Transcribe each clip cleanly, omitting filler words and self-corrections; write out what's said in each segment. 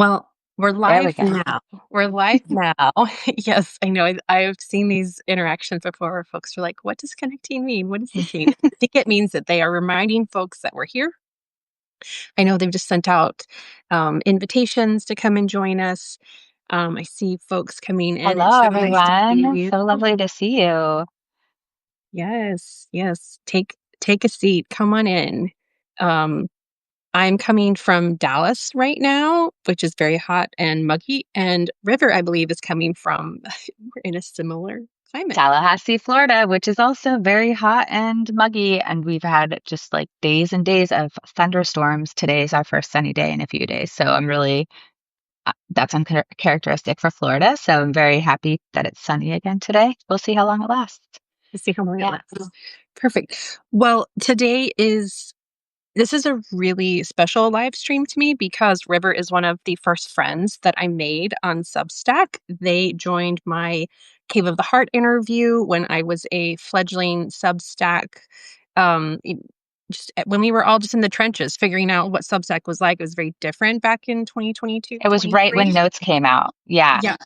Well, we're There we live go. now. We're live now. Yes, I know. I've seen these interactions before where folks are like, what does connecting mean? What does this mean? I think it means that they are reminding folks that we're here. I know they've just sent out invitations to come and join us. I see folks coming in. It's Hello, so nice to see everyone. you. So lovely to see you. Yes, yes. Take a seat. Come on in. Um, I'm coming from Dallas right now, which is very hot and muggy, and River, I believe, is coming from we're in a similar climate. Tallahassee, Florida, which is also very hot and muggy. And we've had just like days and days of thunderstorms. Today's our first sunny day in a few days. So I'm really, that's uncharacteristic for Florida. So I'm very happy that it's sunny again today. We'll see how long it lasts. Let's see how long it Yeah. lasts. Perfect. Well, this is a really special live stream to me because River is one of the first friends that I made on Substack. They joined my Cave of the Heart interview when I was a fledgling Substack. Just when we were all just in the trenches figuring out what Substack was like. It was very different back in 2022, It was right when 23. notes came out. Yeah. Yeah,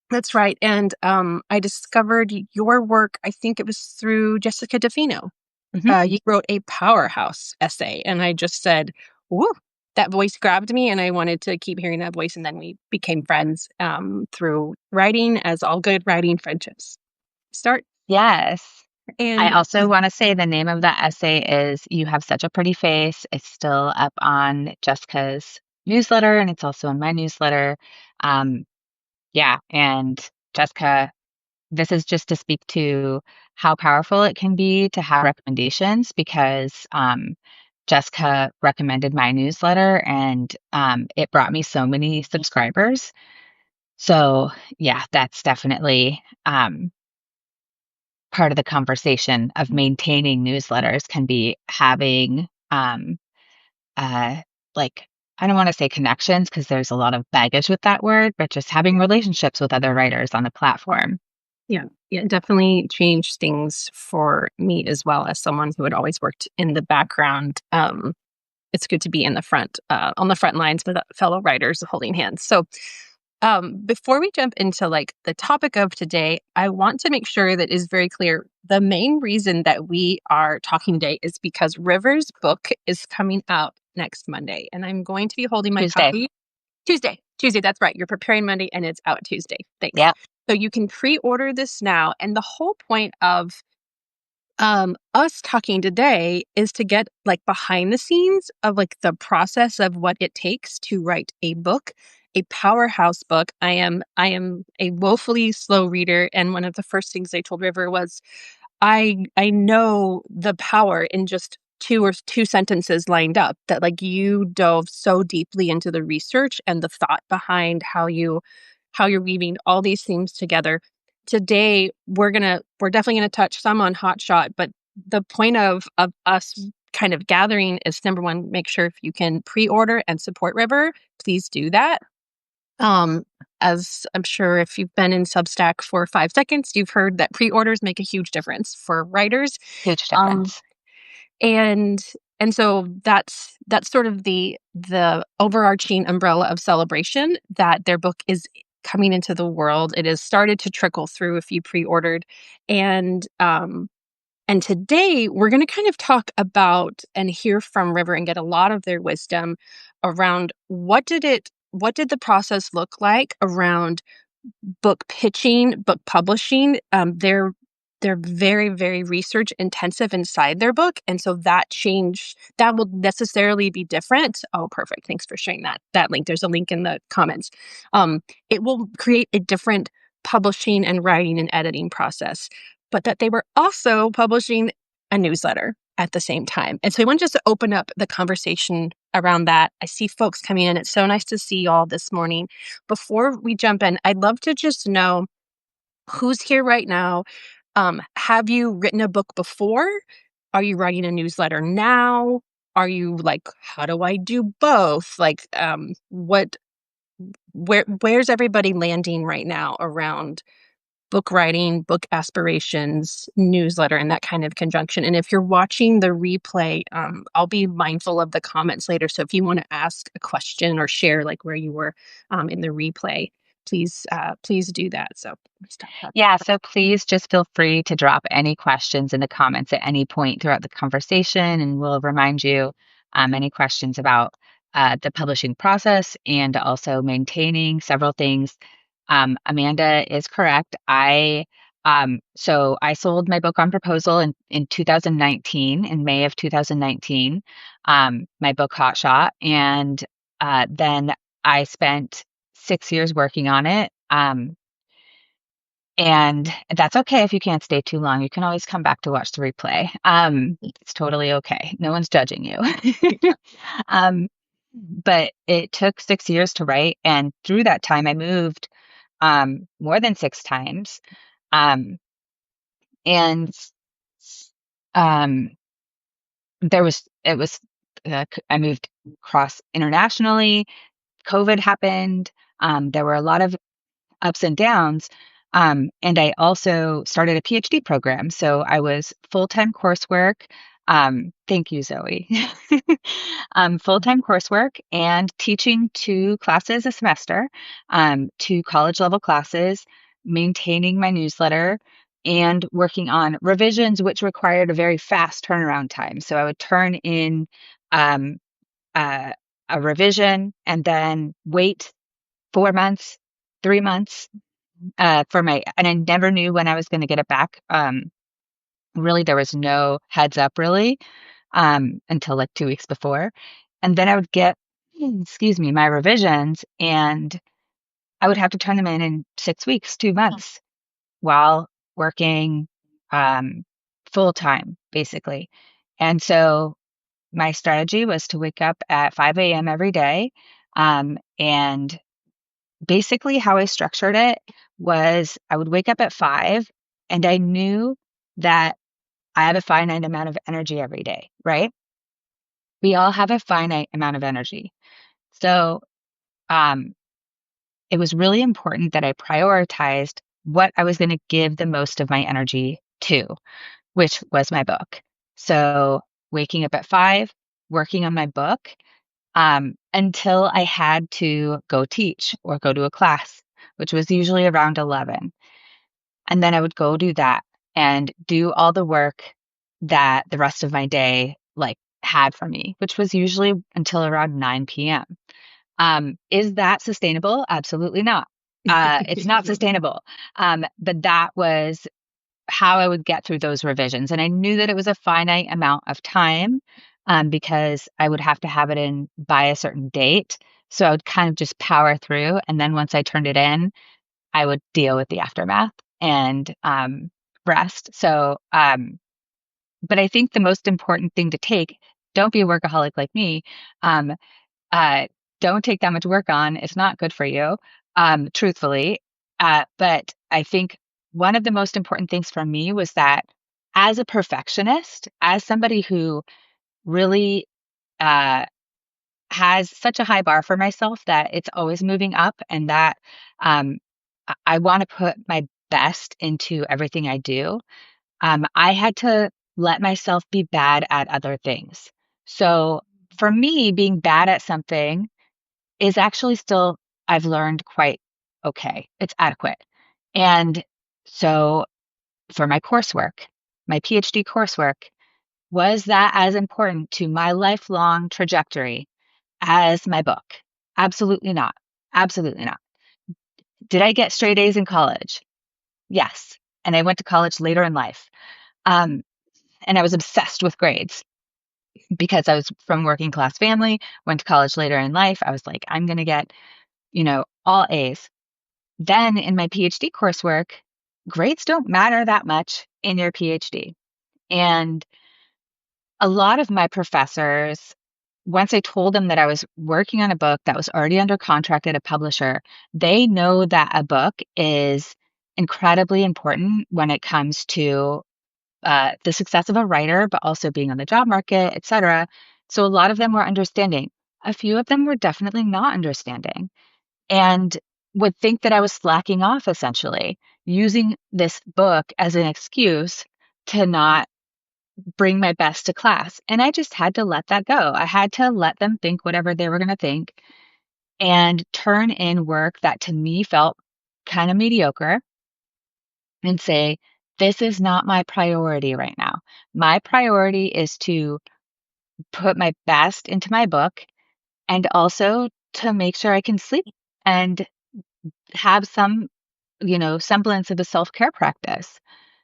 that's right. And I discovered your work. I think it was through Jessica DeFino. Mhm. You wrote a powerhouse essay, and I just said, "Woo!" That voice grabbed me, and I wanted to keep hearing that voice. And then we became friends through writing, as all good writing friendships start. Yes. I And also want to say the name of that essay is You Have Such a Pretty Face. It's still up on Jessica's newsletter and it's also in my newsletter. Um, yeah. And Jessica, this is just to speak to how powerful it can be to have recommendations because Jessica recommended my newsletter and it brought me so many subscribers. So, yeah, that's definitely part of the conversation of maintaining newsletters can be having uh like I don't want to say connections because there's a lot of baggage with that word, but just having relationships with other writers on the platform. yeah, yeah, definitely changed things for me as well as someone who had always worked in the background. It's good to be in the front, on the front lines with fellow writers holding hands. So, before we jump into like the topic of today, I want to make sure that is very clear. The main reason that we are talking today is because River's book is coming out next Monday, and I'm going to be holding my Tuesday. copy Tuesday. Tuesday, that's right. You're preparing Monday, and it's out Tuesday. Thanks. Yeah. So you can pre-order this now, and the whole point of us talking today is to get like behind the scenes of like the process of what it takes to write a book, a powerhouse book. I am a woefully slow reader, and one of the first things I told River was I know the power in just two sentences lined up, that like you dove so deeply into the research and the thought behind how you're weaving all these themes together. Today we're definitely gonna touch some on Hot Shot, but the point of us kind of gathering is number one, make sure if you can pre-order and support River, please do that. Um, as I'm sure if you've been in Substack for 5 seconds, you've heard that pre-orders make a huge difference for writers. Huge Um, difference. and and so that's sort of the overarching umbrella of celebration that their book is coming into the world. It has started to trickle through if you pre-ordered. And today we're going to kind of talk about and hear from River and get a lot of their wisdom around what did the process look like around book pitching, book publishing. They're very, very research intensive inside their book. And so that will necessarily be different. Oh, perfect. Thanks for sharing that link. There's a link in the comments. It will create a different publishing and writing and editing process, but that they were also publishing a newsletter at the same time. And so I want just to open up the conversation around that. I see folks coming in. It's so nice to see y'all this morning. Before we jump in, I'd love to just know who's here right now. Have you written a book before? Are you writing a newsletter now? Are you like, how do I do both? Like, where's everybody landing right now around book writing, book aspirations, newsletter, and that kind of conjunction. And if you're watching the replay, I'll be mindful of the comments later. So if you want to ask a question or share like where you were in the replay, please do that. So stop that. Yeah, so please just feel free to drop any questions in the comments at any point throughout the conversation, and we'll remind you any questions about the publishing process and also maintaining several things. Amanda is correct. I sold my book on proposal in 2019, in May of 2019, my book Hot Shot, and then I spent 6 years working on it. And that's okay if you can't stay too long. You can always come back to watch the replay. It's totally okay. No one's judging you. um, but it took 6 years to write, and through that time, I moved more than 6 times. Um, and um, there was it was I moved across internationally. COVID happened. There were a lot of ups and downs. And I also started a PhD program. So I was full time coursework. Thank you, Zoe. Full time coursework and teaching 2 classes a semester, 2 college level classes, maintaining my newsletter, and working on revisions, which required a very fast turnaround time. So I would turn in um, uh, a revision and then wait 4 months, 3 months and I never knew when I was going to get it back. Really, there was no heads up really until like 2 weeks before. And then I would get, excuse me, my revisions, and I would have to turn them in 6 weeks, 2 months, while working full time, basically. And so my strategy was to wake up at 5 a.m. every day. And basically, how I structured it was I would wake up at 5, and I knew that I have a finite amount of energy every day, right? We all have a finite amount of energy. So um, it was really important that I prioritized what I was going to give the most of my energy to, which was my book. So waking up at 5, working on my book, until I had to go teach or go to a class, which was usually around 11. And then I would go do that and do all the work that the rest of my day like had for me, which was usually until around 9 p.m. Is that sustainable? Absolutely not. It's not sustainable. But that was how I would get through those revisions. And I knew that it was a finite amount of time because I would have to have it in by a certain date. So I would kind of just power through. And then once I turned it in, I would deal with the aftermath and rest. But I think the most important thing to take, don't be a workaholic like me. Um, uh, don't take that much work on. It's not good for you, truthfully. But I think one of the most important things for me was that as a perfectionist, as somebody who really uh, has such a high bar for myself that it's always moving up, and that um, I want to put my best into everything I do. I had to let myself be bad at other things. So for me, being bad at something is actually still, I've learned, quite okay. It's adequate. And so for my coursework, my PhD coursework, was that as important to my lifelong trajectory as my book? Absolutely not. Absolutely not. Did I get straight A's in college? Yes. And I went to college later in life. Um, and I was obsessed with grades because I was from working class family, went to college later in life. I was like, I'm going to get, all A's. Then in my PhD coursework, grades don't matter that much in your PhD. And a lot of my professors, once I told them that I was working on a book that was already under contract at a publisher, they know that a book is incredibly important when it comes to the success of a writer, but also being on the job market, etc. So a lot of them were understanding. A few of them were definitely not understanding and would think that I was slacking off essentially. using this book as an excuse to not bring my best to class. And I just had to let that go. I had to let them think whatever they were going to think and turn in work that to me felt kind of mediocre and say, this is not my priority right now. My priority is to put my best into my book and also to make sure I can sleep and have some, semblance of a self-care practice.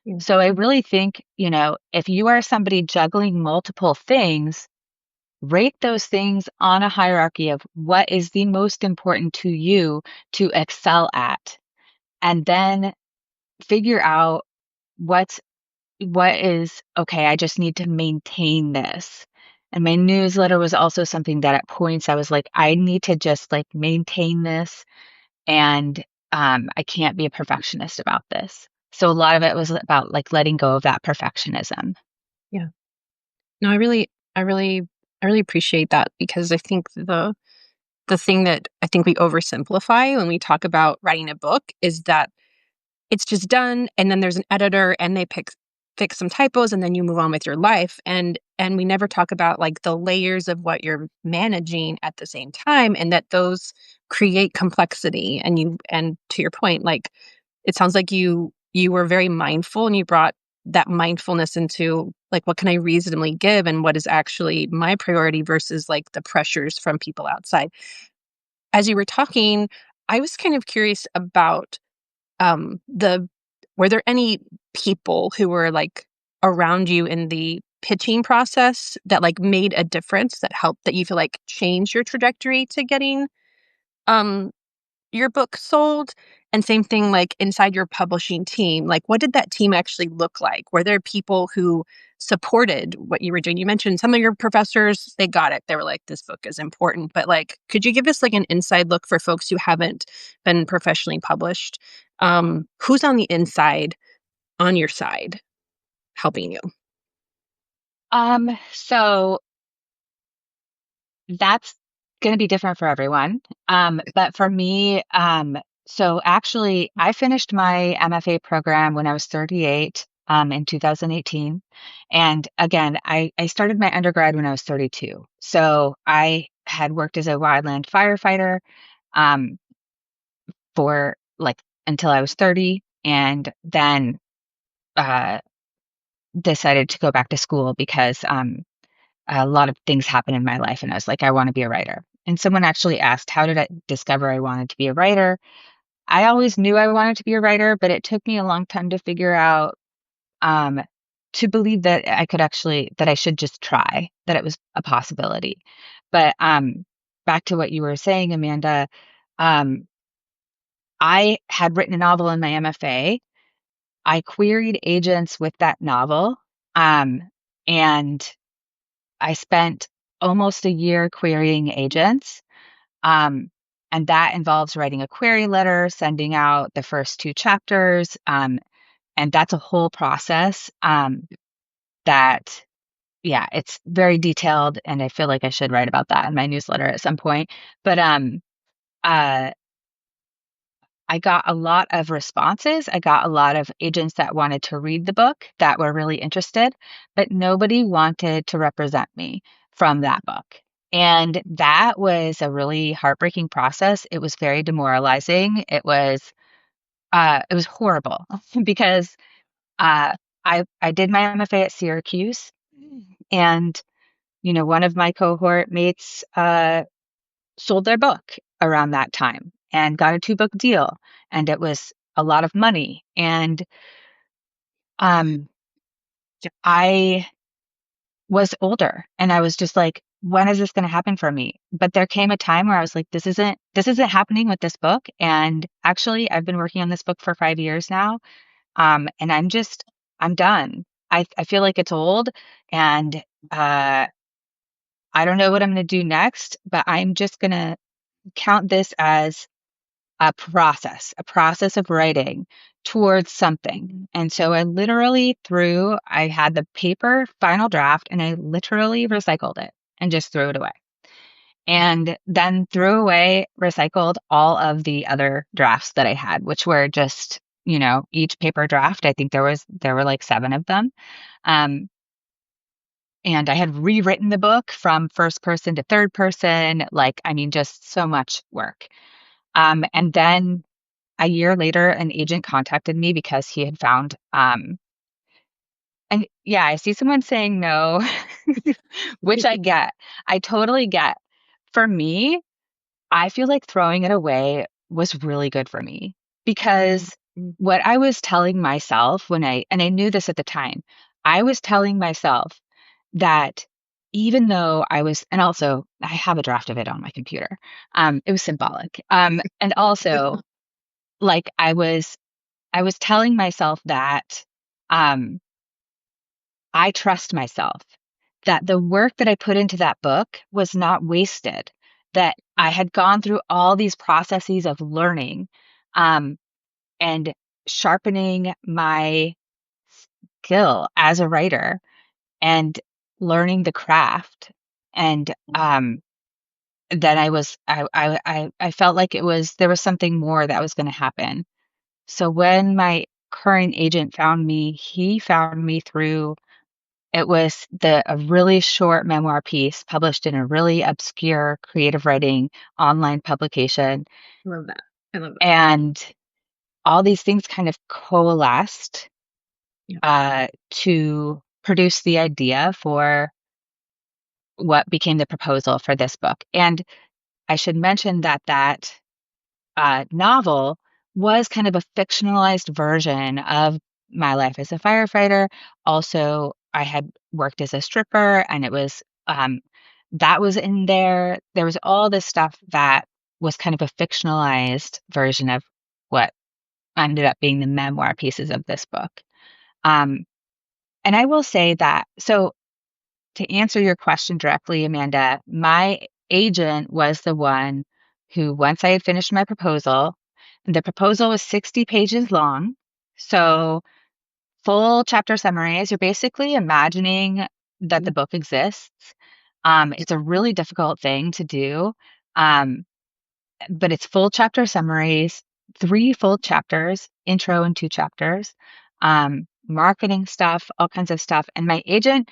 Yeah. So I really think, if you are somebody juggling multiple things, rate those things on a hierarchy of what is the most important to you to excel at, and then figure out what's what is okay, I just need to maintain this. And my newsletter was also something that at points I was like, I need to just like maintain this, and I can't be a perfectionist about this. So a lot of it was about like letting go of that perfectionism. Yeah. No, I really I really appreciate that because I think the thing that I think we oversimplify when we talk about writing a book is that it's just done, and then there's an editor, and they fix some typos, and then you move on with your life, and we never talk about, like, the layers of what you're managing at the same time, and that those create complexity, and to your point, like, it sounds like you were very mindful, and you brought that mindfulness into, like, what can I reasonably give, and what is actually my priority versus, like, the pressures from people outside. As you were talking, I was kind of curious about the were there any people who were, like, around you in the pitching process that, like, made a difference that helped that you feel like changed your trajectory to getting, um, your book sold? And same thing, like, inside your publishing team, like, what did that team actually look like? Were there people who supported what you were doing? You mentioned some of your professors, they got it. They were like, "This book is important." But, like, could you give us, like, an inside look for folks who haven't been professionally published? Who's on the inside, on your side, helping you? So that's going to be different for everyone. But for me, so actually, I finished my MFA program when I was 38 in 2018. And again, I started my undergrad when I was 32. So I had worked as a wildland firefighter um, for like until I was 30, and then uh, decided to go back to school because a lot of things happened in my life, and I was like, I want to be a writer. And someone actually asked, how did I discover I wanted to be a writer? I always knew I wanted to be a writer, but it took me a long time to figure out, um, to believe that that I should just try, that it was a possibility. But back to what you were saying, Amanda, um, I had written a novel in my MFA. I queried agents with that novel, and I spent almost a year querying agents. Um, and that involves writing a query letter, sending out the first two chapters. And that's a whole process that, yeah, it's very detailed. And I feel like I should write about that in my newsletter at some point. But uh, I got a lot of responses. I got a lot of agents that wanted to read the book that were really interested, but nobody wanted to represent me from that book. And that was a really heartbreaking process. It was very demoralizing. It was horrible because uh, I did my MFA at Syracuse, and one of my cohort mates sold their book around that time and got a two-book deal, and it was a lot of money. And um, Yeah. I was older, and I was just like, when is this going to happen for me? But there came a time where I was like, this isn't happening with this book. And actually, I've been working on this book for 5 years now, and I'm done. I feel like it's old, and uh, I don't know what I'm going to do next, but I'm just going to count this as a process of writing towards something. And so I had the paper final draft, and I literally recycled it and just threw it away. And then recycled all of the other drafts that I had, which were just each paper draft. I think there were like 7 of them. Um, and I had rewritten the book from first person to third person, like, I mean, just so much work. And then a year later, an agent contacted me because he had found, and yeah, I see someone saying no, which I get. I totally get. For me, I feel like throwing it away was really good for me Mm, because mm, what I was telling myself and I knew this at the time, I was telling myself that even though and also I have a draft of it on my computer. It was symbolic. And also like I was telling myself that um I trust myself, that the work that I put into that book was not wasted, that I had gone through all these processes of learning, um, and sharpening my skill as a writer and learning the craft. And then I felt like there was something more that was going to happen. So when my current agent found me, he found me through it was a really short memoir piece published in a really obscure creative writing online publication. I love that. I love that. And all these things kind of coalesced Yeah. to produce the idea for what became the proposal for this book. And I should mention that novel was kind of a fictionalized version of my life as a firefighter. Also, I had worked as a stripper, and that was in there. There was all this stuff that was kind of a fictionalized version of what ended up being the memoir pieces of this book. Um, and I will say that, so to answer your question directly, Amanda, my agent was the one who, once I had finished my proposal, the proposal was 60 pages long. So, full chapter summaries, you're basically imagining that the Yeah. book exists. It's a really difficult thing to do. Um, but it's full chapter summaries, 3 full chapters, intro and 2 chapters, marketing stuff, all kinds of stuff. And my agent,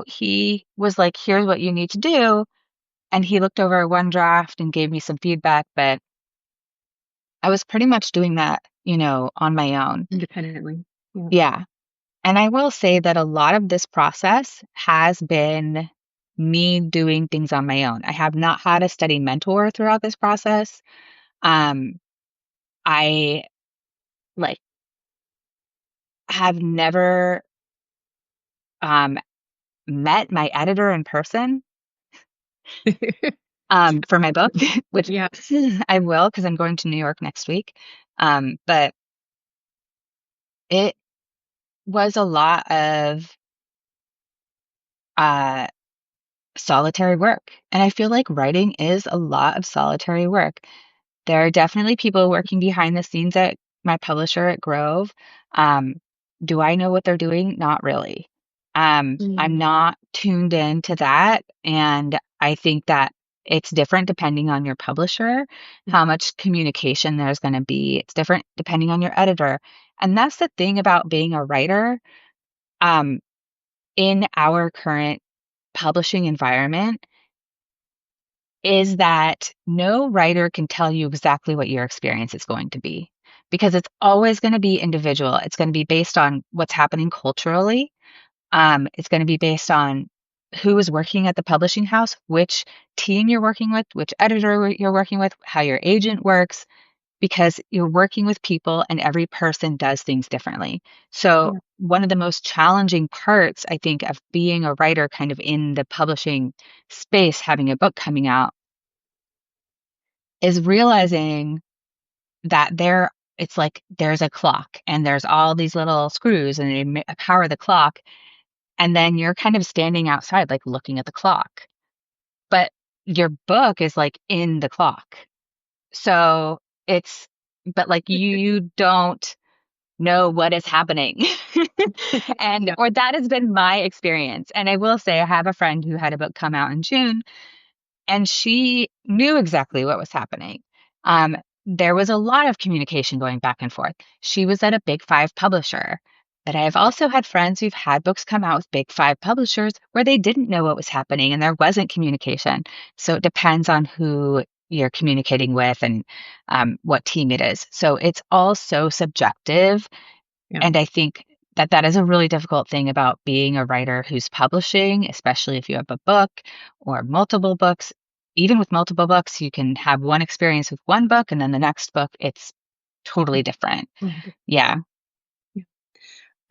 he was like, here's what you need to do. And he looked over one draft and gave me some feedback, but I was pretty much doing that, on my own. Independently. Yeah. Yeah. And I will say that a lot of this process has been me doing things on my own. I have not had a steady mentor throughout this process. Um, I like have never um met my editor in person for my book, which Yeah. I will because I'm going to New York next week. But it was a lot of uh solitary work. And I feel like writing is a lot of solitary work. There are definitely people working behind the scenes at my publisher at Grove. Um, do I know what they're doing? Not really. I'm Mm, not tuned into that. And I think that it's different depending on your publisher, mm, how much communication there's going to be. It's different depending on your editor. And that's the thing about being a writer. Um, in our current publishing environment, is that no writer can tell you exactly what your experience is going to be because it's always going to be individual. It's going to be based on what's happening culturally. It's going to be based on who is working at the publishing house, which team you're working with, which editor you're working with, how your agent works, because you're working with people and every person does things differently. So, yeah. one of the most challenging parts, I think, of being a writer kind of in the publishing space, having a book coming out, is realizing that it's like there's a clock and there's all these little screws and they power the clock. And then you're kind of standing outside, like looking at the clock. But your book is like in the clock. So it's, but like you don't know what is happening. Yeah. Or that has been my experience. And I will say, I have a friend who had a book come out in June and she knew exactly what was happening. there was a lot of communication going back and forth. She was at a Big Five publisher. But I've also had friends who've had books come out with Big Five publishers where they didn't know what was happening and there wasn't communication. So it depends on who you're communicating with and what team it is. So it's all so subjective. Yeah. And I think that that is a really difficult thing about being a writer who's publishing, especially if you have a book or multiple books. Even with multiple books, you can have one experience with one book and then the next book, it's totally different. Mhm. Yeah. Yeah.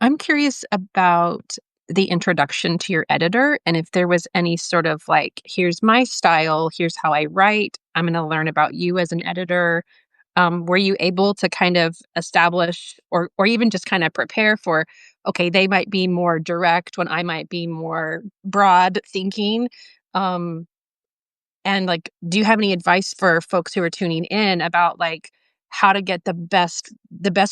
I'm curious about the introduction to your editor and if there was any sort of like, here's my style, here's how I write. I'm going to learn about you as an editor. Were you able to kind of establish or even just kind of prepare for, okay, they might be more direct when I might be more broad thinking? Um, And, like, do you have any advice for folks who are tuning in about, like, how to get the best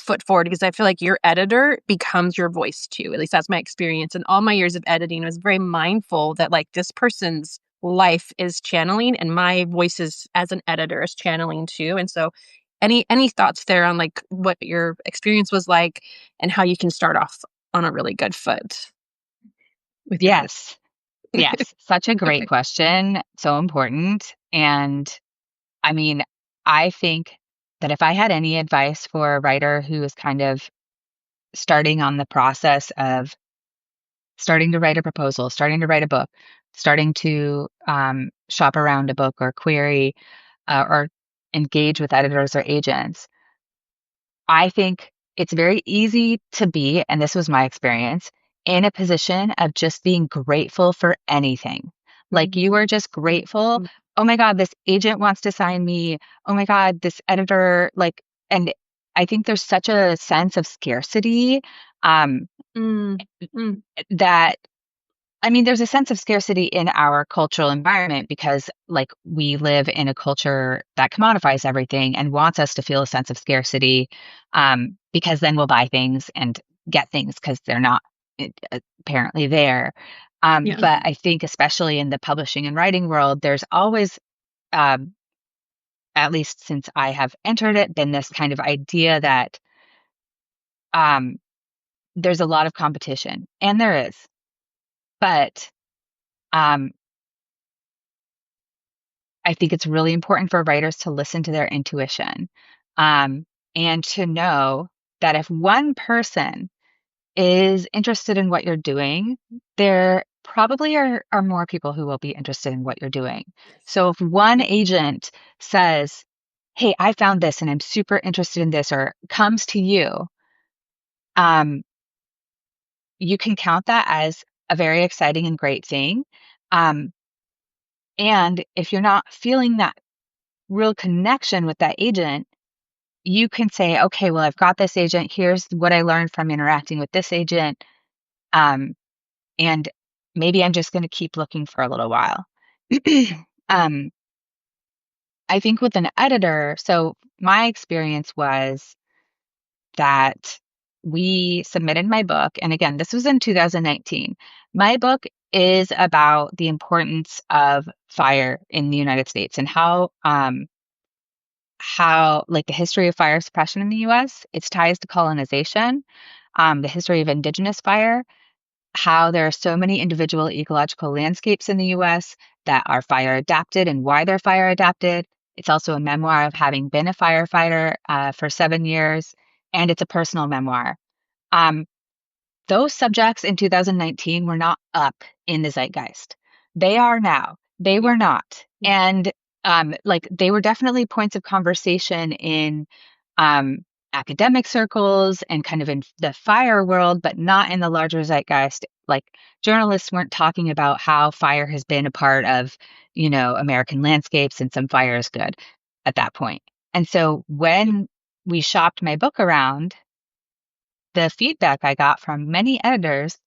foot forward? Because I feel like your editor becomes your voice too, at least that's my experience, and all my years of editing, I was very mindful that, like, this person's life is channeling and my voice is as an editor is channeling too, and so any thoughts there on, like, what your experience was like and how you can start off on a really good foot with your book? Yes. Yes. Such a great Okay. question. So important. And I mean, I think that if I had any advice for a writer who is kind of starting on the process of starting to write a proposal, starting to write a book, starting to shop around a book or query or engage with editors or agents, I think it's very easy to be, and this was my experience, in a position of just being grateful for anything. Like Mhm. you are just Mm, grateful. mm, Oh my God, this agent wants to sign me. Oh my God, this editor, like, and I think there's such a sense of scarcity um, mm, mm, that I mean, there's a sense of scarcity in our cultural environment because, like, we live in a culture that commodifies everything and wants us to feel a sense of scarcity, because then we'll buy things and get things because they're not apparently there. yeah. But I think, especially in the publishing and writing world, there's always, um, at least since I have entered it, been this kind of idea that um, there's a lot of competition, and there is, but um, I think it's really important for writers to listen to their intuition, um, and to know that if one person is interested in what you're doing, there probably are more people who will be interested in what you're doing. Yes. So if one Yep. agent says, "Hey, I found this and I'm super interested in this," or comes to you, um, you can count that as a very exciting and great thing. Um, and if you're not feeling that real connection with that agent, you can say, okay, well, I've got this agent. Here's what I learned from interacting with this agent. Um, and maybe I'm just going to keep looking for a little while. um, I think with an editor, so my experience was that we submitted my book. And again, this was in 2019. My book is about the importance of fire in the United States and how like the history of fire suppression in the US, its ties to colonization, the history of indigenous fire, how there are so many individual ecological landscapes in the US that are fire adapted and why they're fire adapted. It's also a memoir of having been a firefighter for 7 years, and it's a personal memoir. Um, those subjects in 2019 were not up in the zeitgeist. They are now. They Yeah. were not. Yeah. And like they were definitely points of conversation in um, academic circles and kind of in the fire world, but not in the larger zeitgeist. Like journalists weren't talking about how fire has been a part of, American landscapes and some fire is good at that point. And so Yeah. when we shopped my book around, the feedback I got from many editors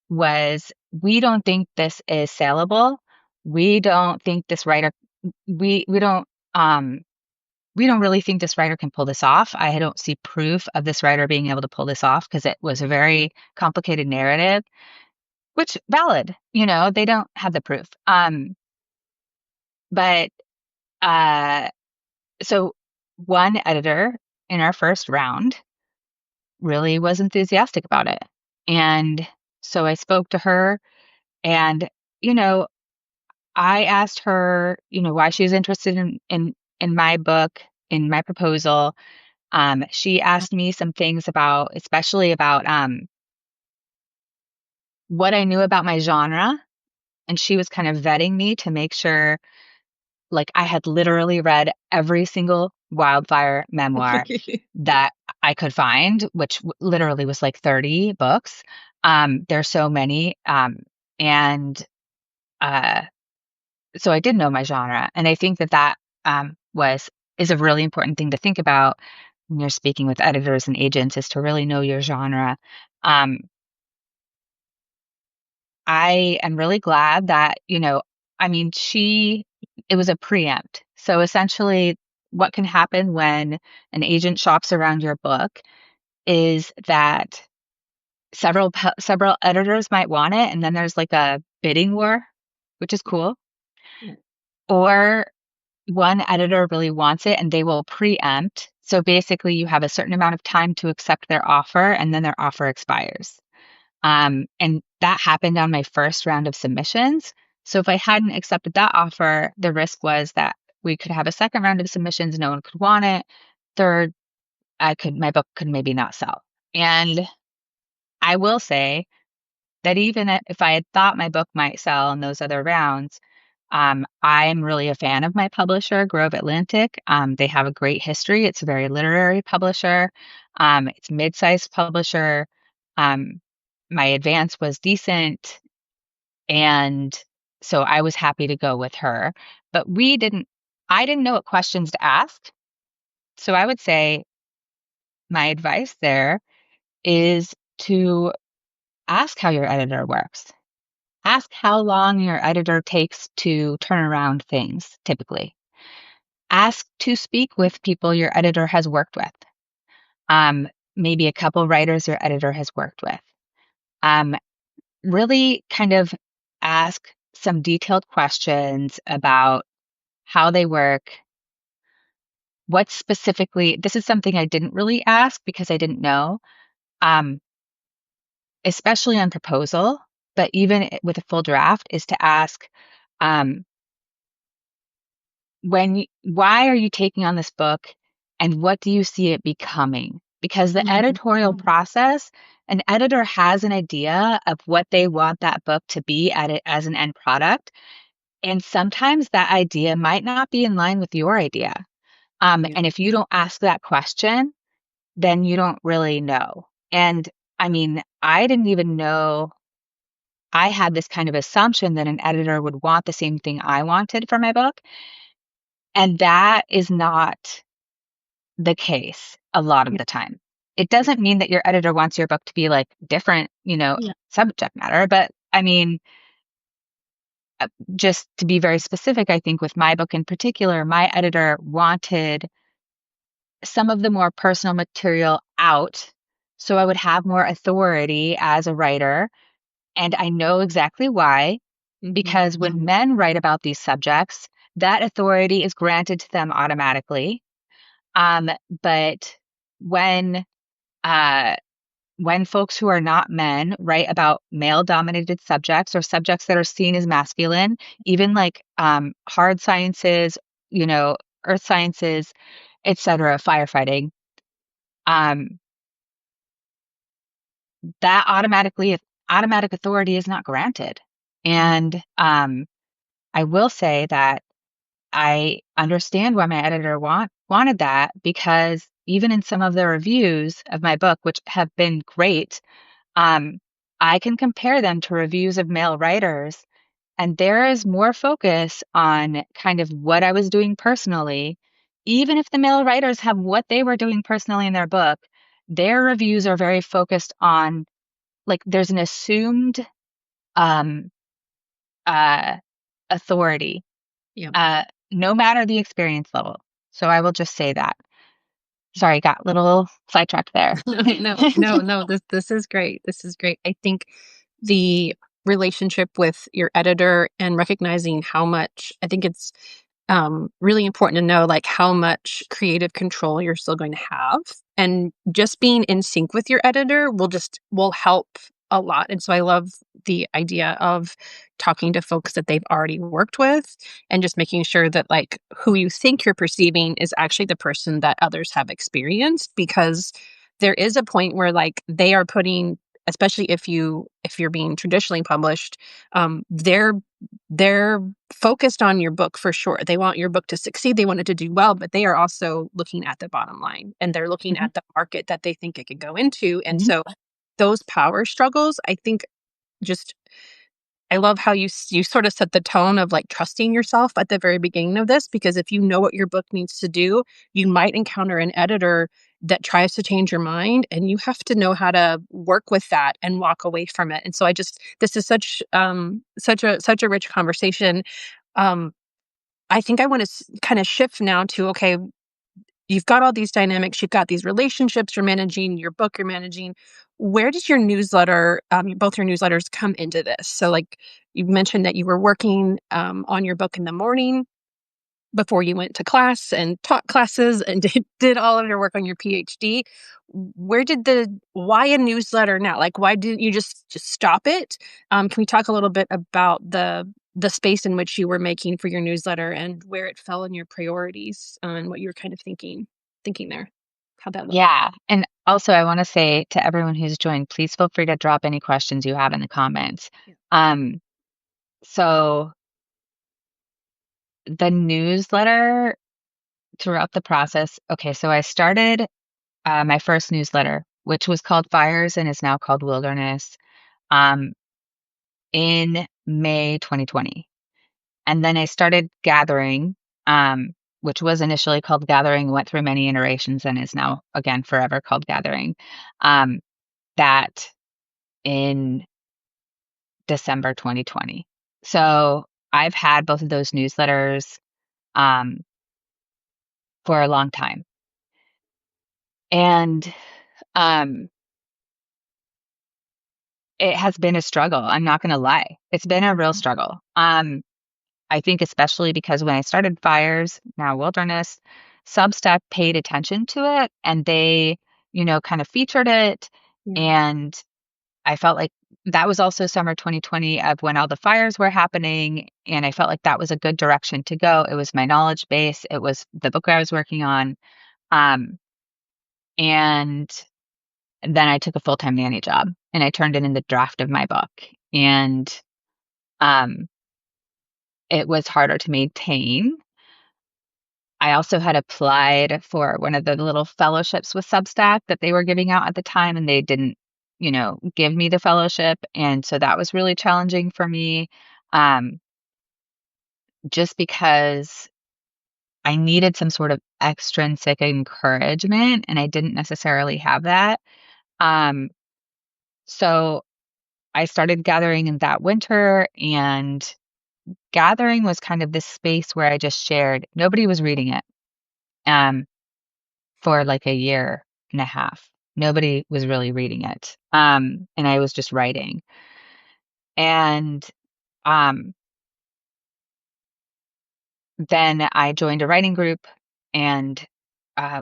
was, "We don't think this is saleable. We don't think this writer we don't um we don't really think this writer can pull this off. I don't see proof of this writer being able to pull this off because it was a very complicated narrative," which valid, they don't have the proof. But uh so one editor in our first round really was enthusiastic about it. And so I spoke to her and, you know, I asked her, why she was interested in my book, in my proposal. She asked me some things about, especially about what I knew about my genre, and she was kind of vetting me to make sure, like, I had literally read every single wildfire memoir that I could find, which literally was like 30 books. There's so many, and uh, so I did know my genre, and I think that was is a really important thing to think about when you're speaking with editors and agents, is to really know your genre. Um, I am really glad that, I mean, it was a preempt. So essentially, what can happen when an agent shops around your book is that several editors might want it, and then there's like a bidding war, which is cool. Yeah. Or one editor really wants it and they will preempt. So basically, you have a certain amount of time to accept their offer, and then their offer expires. And that happened on my first round of submissions. So if I hadn't accepted that offer, the risk was that we could have a second round of submissions, no one could want it. Third, my book could maybe not sell. And I will say that even if I had thought my book might sell in those other rounds, I'm really a fan of my publisher, Grove Atlantic. They have a great history. It's a very literary publisher. It's a mid-sized publisher. Um, my advance was decent, and so I was happy to go with her. But I didn't know what questions to ask. So I would say my advice there is to ask how your editor works. Ask how long your editor takes to turn around things, typically. Ask to speak with people your editor has worked with. Um, Maybe a couple writers your editor has worked with. Um, Really kind of ask some detailed questions about how they work. What specifically, this is something I didn't really ask because I didn't know, um, especially on proposal, but even with a full draft, is to ask, um, why are you taking on this book, and what do you see it becoming? Because the Mhm. editorial process, an editor has an idea of what they want that book to be at it as an end product, and sometimes that idea might not be in line with your idea. Yeah. And if you don't ask that question, then you don't really know. And I mean, I didn't even know, I had this kind of assumption that an editor would want the same thing I wanted for my book, and that is not the case a lot of Yeah. the time. It doesn't mean that your editor wants your book to be like different, Yeah. subject matter, but I mean, just to be very specific, I think with my book in particular, my editor wanted some of the more personal material out so I would have more authority as a writer. And I know exactly why, Mhm. because when men write about these subjects, that authority is granted to them automatically. Um, but when uh, when folks who are not men write about male dominated subjects or subjects that are seen as masculine, even like hard sciences, you know, earth sciences, etc., firefighting, um, that automatic authority is not granted. Mhm. And I will say that I understand why my editor wanted that, because even in some of the reviews of my book, which have been great, um, I can compare them to reviews of male writers, and there is more focus on kind of what I was doing personally. Even if the male writers have what they were doing personally in their book, their reviews are very focused on, like, there's an assumed um, uh, authority, Yeah. uh, no matter the experience level. So I will just say that. Sorry, got a little sidetracked there. No, no, no, this is great. This is great. I think the relationship with your editor and recognizing how much I think it's really important to know, like, how much creative control you're still going to have, and just being in sync with your editor will help a lot, and so I love the idea of talking to folks that they've already worked with and just making sure that, like, who you think you're perceiving is actually the person that others have experienced, because there is a point where, like, they are putting, especially if you're being traditionally published, they're focused on your book for sure. They want your book to succeed, they want it to do well, but they are also looking at the bottom line, and they're looking Mhm, at the market that they think it could go into, and mhm. so those power struggles, I think, just I love how you sort of set the tone of, like, trusting yourself at the very beginning of this, because if you know what your book needs to do, you might encounter an editor that tries to change your mind, and you have to know how to work with that and walk away from it, and so I just this is such a rich conversation. Um, I think I wanna kinda shift now to, okay, you've got all these dynamics, you've got these relationships you're managing, your book you're managing. Where does your newsletter, both your newsletters come into this? So, like, you mentioned that you were working, on your book in the morning before you went to class and taught classes and did all of your work on your PhD. Where did the why a newsletter now? Like, why didn't you just stop it? Can we talk a little bit about the space in which you were making for your newsletter and where it fell in your priorities, and what you were kind of thinking there? How'd that look? Yeah, and also I wanna say to everyone who's joined, please feel free to drop any questions you have in the comments. Yeah. Um, so the newsletter throughout the process, okay, so I started, my first newsletter, which was called Fires and is now called Wilderness, um, in May 2020. And then I started Gathering, which was initially called Gathering, went through many iterations, and is now, again, forever called Gathering, um, that in December 2020. So I've had both of those newsletters, um, for a long time. And, um, it has been a struggle, I'm not gonna lie. It's been a real struggle. I think especially because when I started Fires, now Wilderness, Substack paid attention to it and they, kind of featured it. Yeah. And I felt like that was also summer 2020 of when all the fires were happening. And I felt like that was a good direction to go. It was my knowledge base, it was the book I was working on. Um, and then I took a full time nanny job and I turned it in the draft of my book. And um, it was harder to maintain. I also had applied for one of the little fellowships with Substack that they were giving out at the time, and they didn't, give me the fellowship, and so that was really challenging for me, um, just because I needed some sort of extrinsic encouragement, and I didn't necessarily have that. Um, so I started gathering in that winter, and gathering was kind of this space where I just shared. Nobody was reading it. Um, for like a year and a half. Nobody was really reading it. And I was just writing. And um, then I joined a writing group and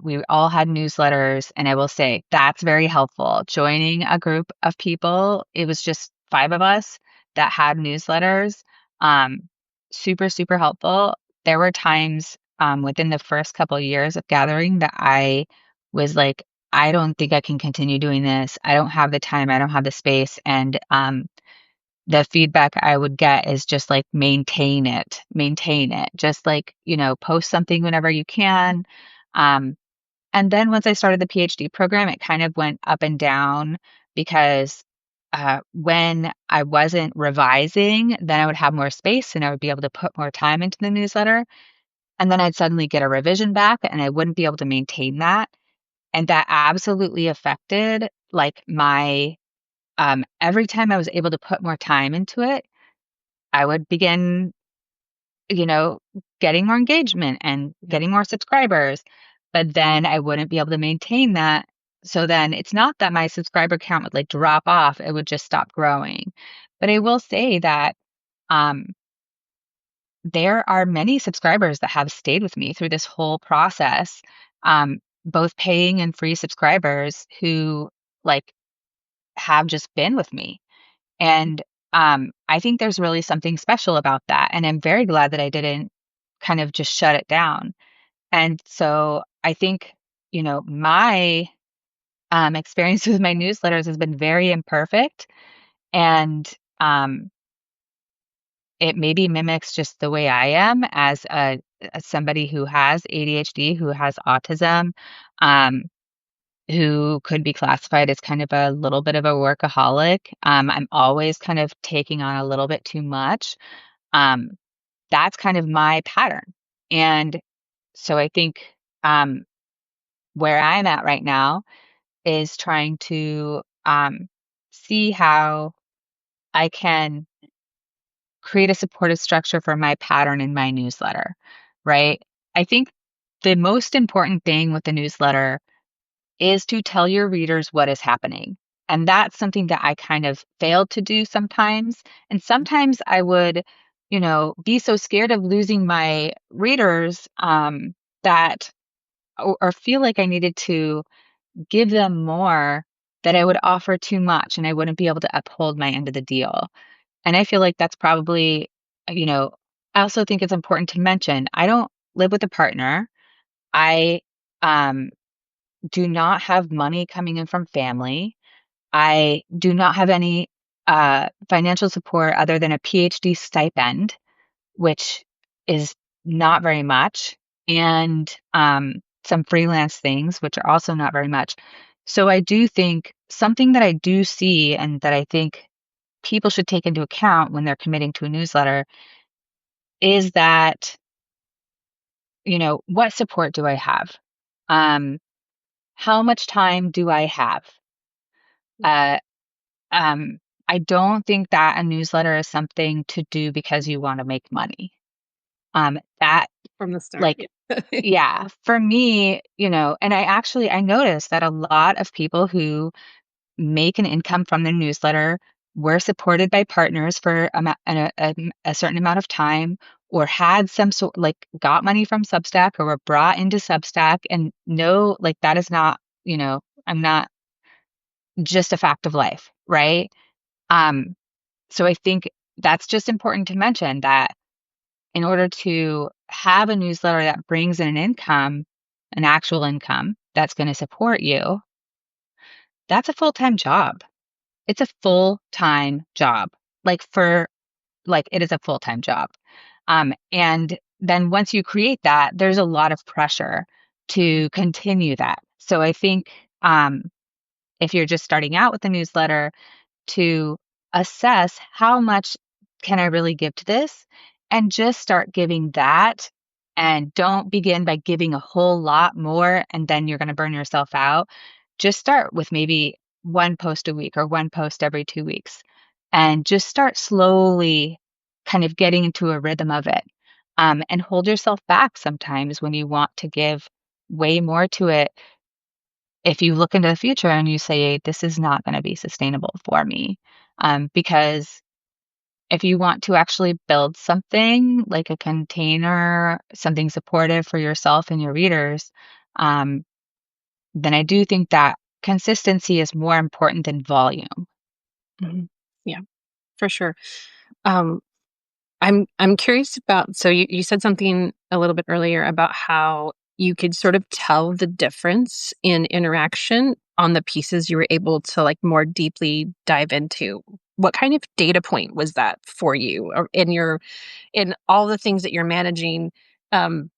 we all had newsletters. And I will say that's very helpful. Joining a group of people, it was just five of us that had newsletters. Um, super, super helpful. There were times within the first couple of years of gathering that I was like, I don't think I can continue doing this. I don't have the time. I don't have the space. And the feedback I would get is just like, maintain it. Just like, post something whenever you can. Um, and then once I started the PhD program, it kind of went up and down because when I wasn't revising, then I would have more space and I would be able to put more time into the newsletter. And then I'd suddenly get a revision back and I wouldn't be able to maintain that. And that absolutely affected like my every time I was able to put more time into it, I would begin, you know, getting more engagement and Yeah. getting more subscribers, but then I wouldn't be able to maintain that. So then it's not that my subscriber count would like drop off, it would just stop growing. But I will say that um there are many subscribers that have stayed with me through this whole process, both paying and free subscribers who like have just been with me. And I think there's really something special about that. And I'm very glad that I didn't kind of just shut it down. And so I think, my experience with my newsletters has been very imperfect. And um, it maybe mimics just the way I am as somebody who has ADHD, who has autism, um, who could be classified as kind of a little bit of a workaholic. I'm always kind of taking on a little bit too much. Um, that's kind of my pattern. And so I think um, where I'm at right now is trying to see how I can create a supportive structure for my pattern in my newsletter, right? I think the most important thing with the newsletter is to tell your readers what is happening. And that's something that I kind of failed to do sometimes. And sometimes I would, be so scared of losing my readers that, or feel like I needed to give them more, that I would offer too much and I wouldn't be able to uphold my end of the deal. And I feel like that's probably, you know, I also think it's important to mention I don't live with a partner. I um, do not have money coming in from family. I do not have any financial support other than a PhD stipend, which is not very much, and some freelance things, which are also not very much. So I do think something that I do see and that I think people should take into account when they're committing to a newsletter is that, what support do I have? Um, how much time do I have? Uh, um, I don't think that a newsletter is something to do because you want to make money. That From the start, like yeah. Yeah, for me, and I noticed that a lot of people who make an income from their newsletter were supported by partners for a certain amount of time, or had some sort, like, got money from Substack or were brought into Substack, and no, like, that is not, I'm not just a fact of life, right? Um, so I think that's just important to mention that in order to have a newsletter that brings in an income, an actual income that's going to support you, that's a full-time job. It's a full-time job. It is a full-time job. And then once you create that, there's a lot of pressure to continue that. So I think if you're just starting out with a newsletter, to assess how much can I really give to this, and just start giving that, and don't begin by giving a whole lot more and then you're going to burn yourself out. Just start with maybe one post a week or one post every 2 weeks, and just start slowly kind of getting into a rhythm of it. And hold yourself back sometimes when you want to give way more to it, if you look into the future and you say, this is not going to be sustainable for me. Because if you want to actually build something like a container, something supportive for yourself and your readers, um, then I do think that consistency is more important than volume. Mhm. Yeah, for sure. Um, I'm curious about, so you said something a little bit earlier about how you could sort of tell the difference in interaction on the pieces you were able to, like, more deeply dive into. What kind of data point was that for you, or in all the things that you're managing? Um,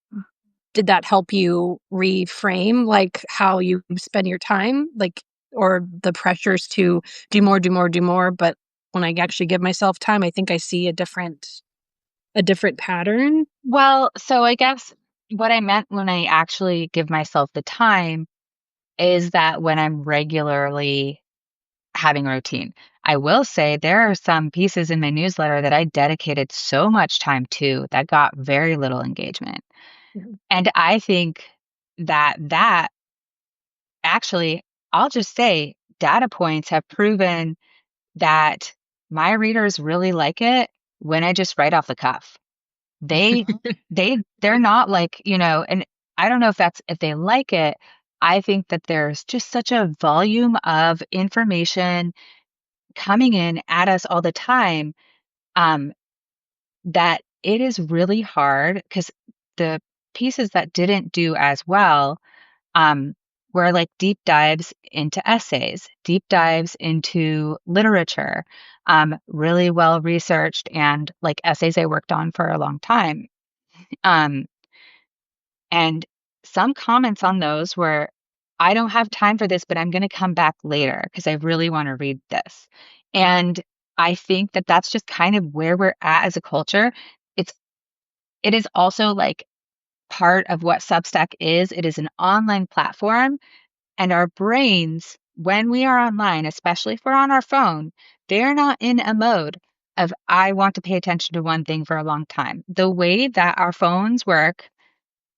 did that help you reframe, like, how you spend your time? Like, or the pressures to do more, do more, do more, but when I actually give myself time, I think I see a different pattern? Well, so I guess what I meant when I actually give myself the time is that when I'm regularly having a routine. I will say there are some pieces in my newsletter that I dedicated so much time to that got very little engagement. Mhm. And I think that actually, I'll just say data points have proven that my readers really like it when I just write off the cuff. they they're not like, and I don't know if they like it. I think that there's just such a volume of information coming in at us all the time, um, that it is really hard because the pieces that didn't do as well, um, were like deep dives into essays, deep dives into literature, really well researched and like essays I worked on for a long time. Um, and some comments on those were, I don't have time for this, but I'm going to come back later because I really want to read this. And I think that that's just kind of where we're at as a culture. It's, it is also like part of what Substack is. It is an online platform, and our brains, when we are online, especially if we're on our phone, they're not in a mode of, I want to pay attention to one thing for a long time. The way that our phones work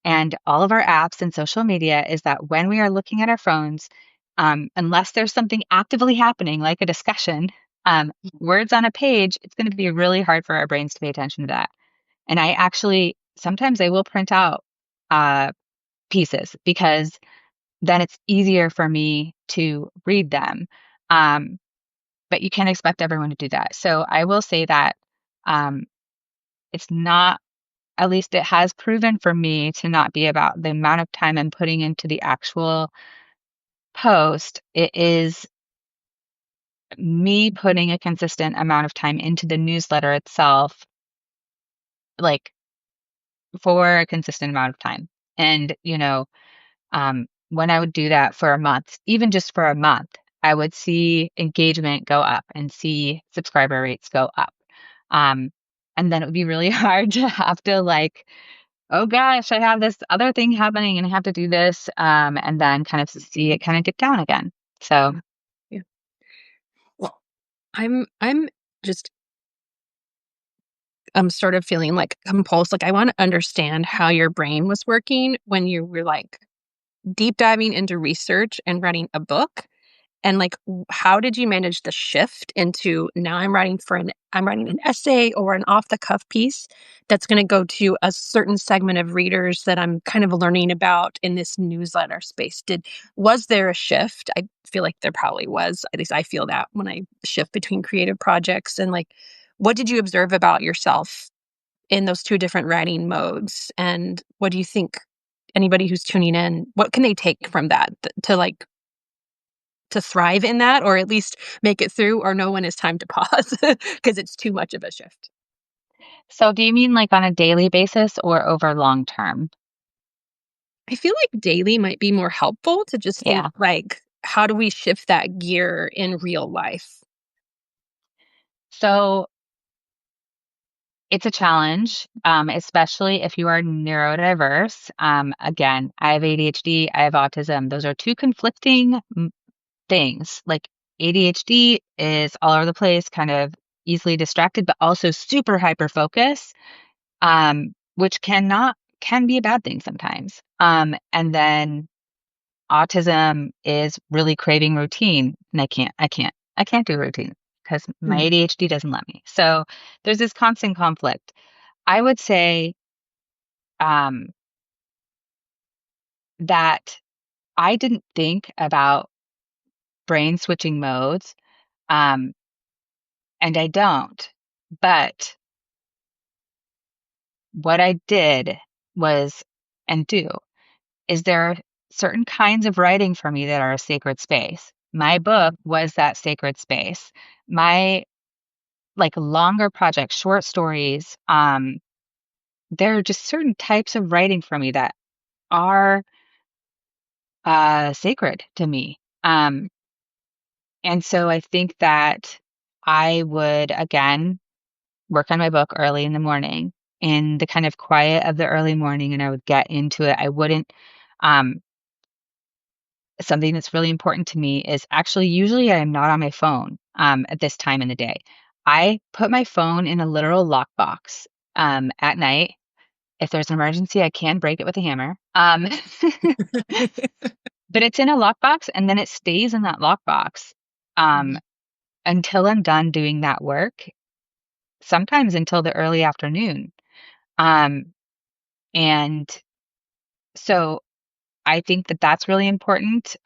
and all of our apps and social media is that when we are looking at our phones, unless there's something actively happening, like a discussion, words on a page, it's going to be really hard for our brains to pay attention to that. And I actually, sometimes I will print out uh, pieces because then it's easier for me to read them. Um, but you can't expect everyone to do that. So I will say that um, it's not, at least it has proven for me to not be about the amount of time I'm putting into the actual post. It is me putting a consistent amount of time into the newsletter itself, like for a consistent amount of time. And, when I would do that for a month, even just for a month, I would see engagement go up and see subscriber rates go up. Um, and then it would be really hard to have to like, oh gosh, I have this other thing happening and I have to do this. And then kind of see it kind of dip down again. So Yeah. Yeah. Well, I'm just I'm sort of feeling like compulsed. Like I want to understand how your brain was working when you were like deep diving into research and writing a book. And like, how did you manage the shift into now I'm writing an essay or an off the cuff piece that's going to go to a certain segment of readers that I'm kind of learning about in this newsletter space? Was there a shift? I feel like there probably was. At least I feel that when I shift between creative projects and like, what did you observe about yourself in those two different writing modes? And what do you think anybody who's tuning in, what can they take from that to like to thrive in that or at least make it through or know when it's time to pause because it's too much of a shift. so do you mean like on a daily basis or over long term? I feel like daily might be more helpful to just think Yeah. like, how do we shift that gear in real life? So it's a challenge, especially if you are neurodiverse. Again, I have ADHD, I have autism. Those are two conflicting things. Like ADHD is all over the place, kind of easily distracted, but also super hyper focus, which can be a bad thing sometimes. And then autism is really craving routine, and I can't do routine because my Mm, ADHD doesn't let me. So there's this constant conflict. I would say um, that I didn't think about brain switching modes, um, and I don't. But what I did was and do is there are certain kinds of writing for me that are a sacred space. My book was that sacred space. My like longer projects, short stories, there are just certain types of writing for me that are sacred to me. And so I think that I would again work on my book early in the morning in the kind of quiet of the early morning and I would get into it. I wouldn't um something that's really important to me is actually usually I am not on my phone at this time in the day. I put my phone in a literal lockbox at night. If there's an emergency, I can break it with a hammer. But it's in a lockbox and then it stays in that lockbox um, mhm, until I'm done doing that work, sometimes until the early afternoon. Um, and so I think that that's really important,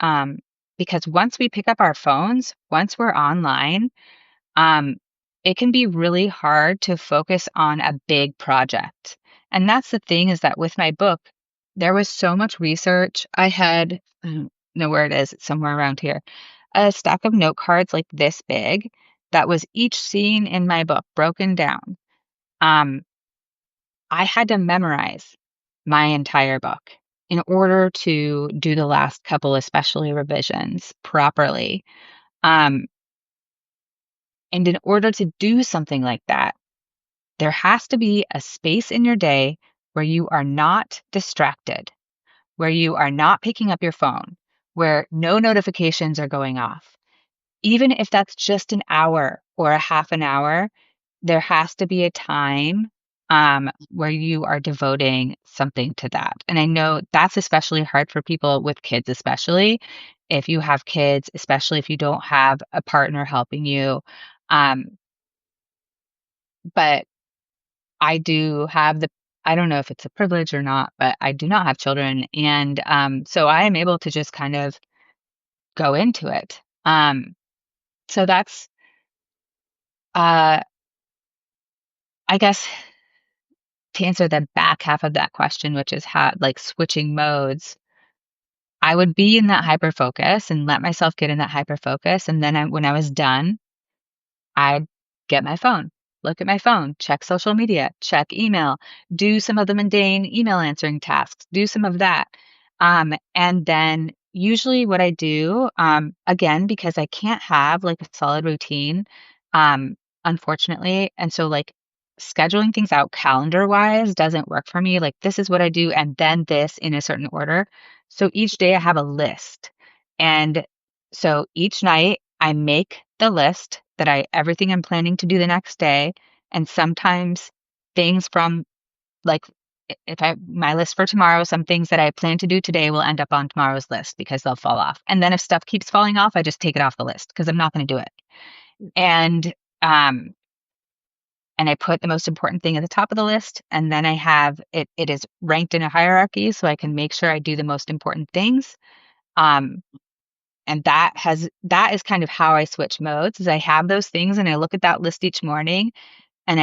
because once we pick up our phones, once we're online, um, it can be really hard to focus on a big project. And that's the thing is that with my book, there was so much research. I don't know where it is, it's somewhere around here, a stack of note cards like this big that was each scene in my book broken down. Um, I had to memorize my entire book in order to do the last couple, especially revisions, properly. Um, and in order to do something like that, there has to be a space in your day where you are not distracted, where you are not picking up your phone, where no notifications are going off. Even if that's just an hour or a half an hour, there has to be a time where you are devoting something to that. And I know that's especially hard for people with kids, especially if you have kids, especially if you don't have a partner helping you. Um, but I do have I don't know if it's a privilege or not, but I do not have children. And so I am able to just kind of go into it. So that's, uh, I guess, to answer the back half of that question, which is how, like, switching modes, I would be in that hyper focus and let myself get in that hyper focus. And then when I was done, I'd get my phone, look at my phone, check social media, check email, do some of the mundane email answering tasks, do some of that. And then usually what I do, again, because I can't have like a solid routine, um, unfortunately. And so like scheduling things out calendar wise doesn't work for me. Like this is what I do and then this in a certain order. So each day I have a list. And so each night I make the list that I everything I'm planning to do the next day, and sometimes things from like if I my list for tomorrow, some things that I plan to do today will end up on tomorrow's list because they'll fall off. And then if stuff keeps falling off, I just take it off the list because I'm not going to do it. And um and I put the most important thing at the top of the list, and then I have it is ranked in a hierarchy so I can make sure I do the most important things. Um And that is kind of how I switch modes, is I have those things and I look at that list each morning and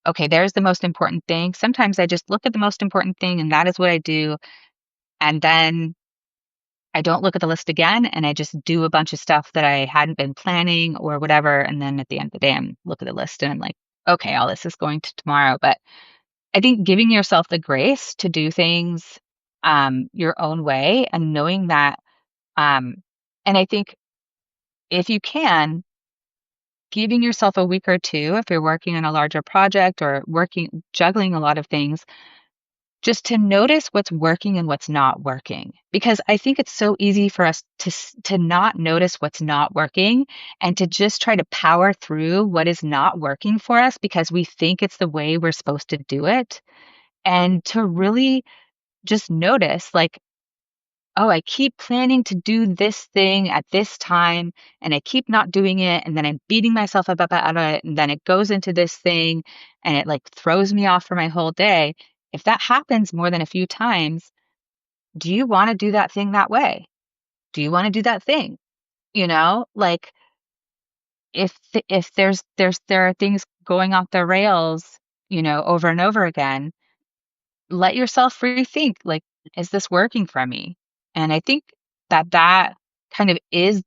okay, there's the most important thing. Sometimes I just look at the most important thing and that is what I do. And then I don't look at the list again and I just do a bunch of stuff that I hadn't been planning or whatever. And then at the end of the day, I'm look at the list and I'm like, okay, all this is going to tomorrow. But I think giving yourself the grace to do things your own way and knowing that um, and I think if you can, giving yourself a week or two, if you're working on a larger project or juggling a lot of things, just to notice what's working and what's not working. Because I think it's so easy for us to not notice what's not working and to just try to power through what is not working for us because we think it's the way we're supposed to do it. And to really just notice, like, oh, I keep planning to do this thing at this time and I keep not doing it. And then I'm beating myself up about it. And then it goes into this thing and it like throws me off for my whole day. If that happens more than a few times, do you want to do that thing that way? Do you want to do that thing? Like if there are things going off the rails, over and over again, let yourself rethink, like, is this working for me? And I think that kind of is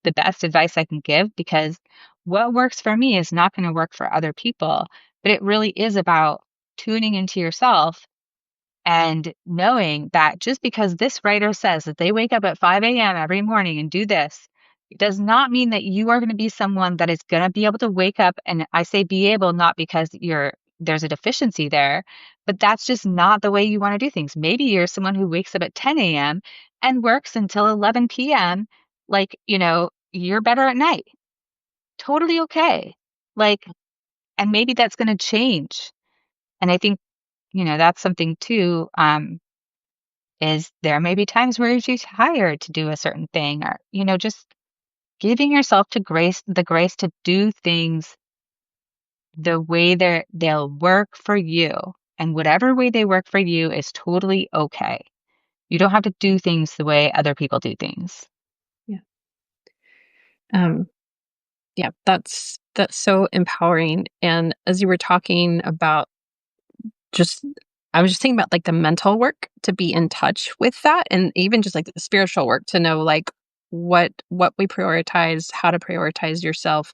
the best advice I can give because what works for me is not going to work for other people. But it really is about tuning into yourself and knowing that just because this writer says that they wake up at 5 a.m. every morning and do this, it does not mean that you are going to be someone that is going to be able to wake up. And I say be able, not because there's a deficiency there, but that's just not the way you want to do things. Maybe you're someone who wakes up at 10 a.m. and works until 11 p.m. Like, you're better at night. Totally okay. Like, and maybe that's going to change. And I think, that's something too. Is there may be times where you're too tired to do a certain thing or, just giving yourself the grace to do things the way they'll work for you. And whatever way they work for you is totally okay. You don't have to do things the way other people do things. Yeah. Um, yeah, that's so empowering. And as you were talking about just I was just thinking about, like, the mental work to be in touch with that, and even just, like, the spiritual work to know, like, what we prioritize, how to prioritize yourself.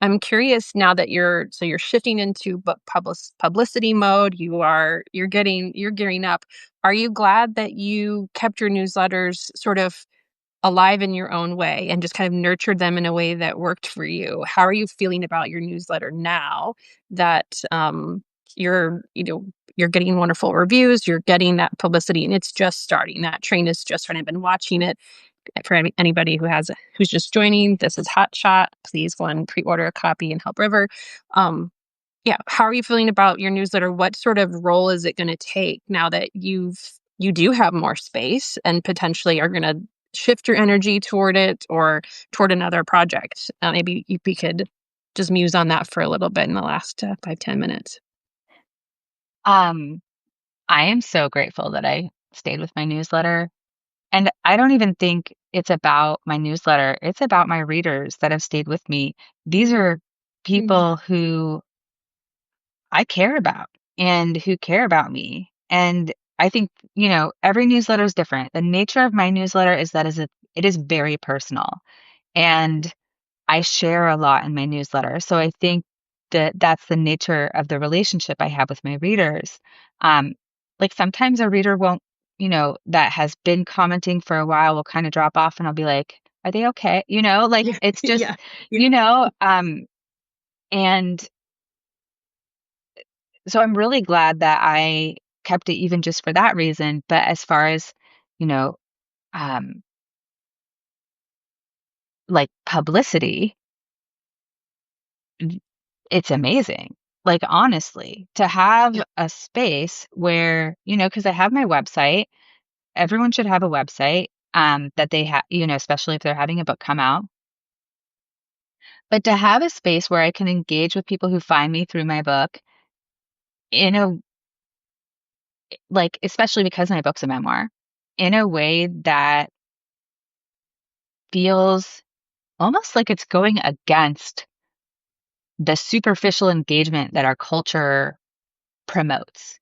I'm curious now that you're shifting into book publicity mode, you're gearing up. Are you glad that you kept your newsletters sort of alive in your own way and just kind of nurtured them in a way that worked for you? How are you feeling about your newsletter now that, you're getting wonderful reviews, you're getting that publicity, and it's just starting. That train is just starting. I've been watching it. For anybody who's just joining, this is Hot Shot. Please go and pre-order a copy and help River. Um, yeah, how are you feeling about your newsletter? What sort of role is it gonna take now that you do have more space and potentially are gonna shift your energy toward it or toward another project? Maybe if we could just muse on that for a little bit in the last, 5, 10 minutes. Um, I am so grateful that I stayed with my newsletter. And I don't even think it's about my newsletter. It's about my readers that have stayed with me. These are Mm, people who I care about and who care about me. And I think, every newsletter is different. The nature of my newsletter is that it is very personal. And I share a lot in my newsletter. So I think that that's the nature of the relationship I have with my readers. Um, like sometimes a reader won't, that has been commenting for a while will kind of drop off and I'll be like, are they okay? Like yeah, it's just, yeah, yeah, you know, um, and so I'm really glad that I kept it even just for that reason. But as far as, you know, um, like publicity, it's amazing. Like, honestly, to have yeah, a space where, because I have my website, everyone should have a website, that they have, especially if they're having a book come out. But to have a space where I can engage with people who find me through my book in a, like, especially because my book's a memoir, in a way that feels almost like it's going against the superficial engagement that our culture promotes.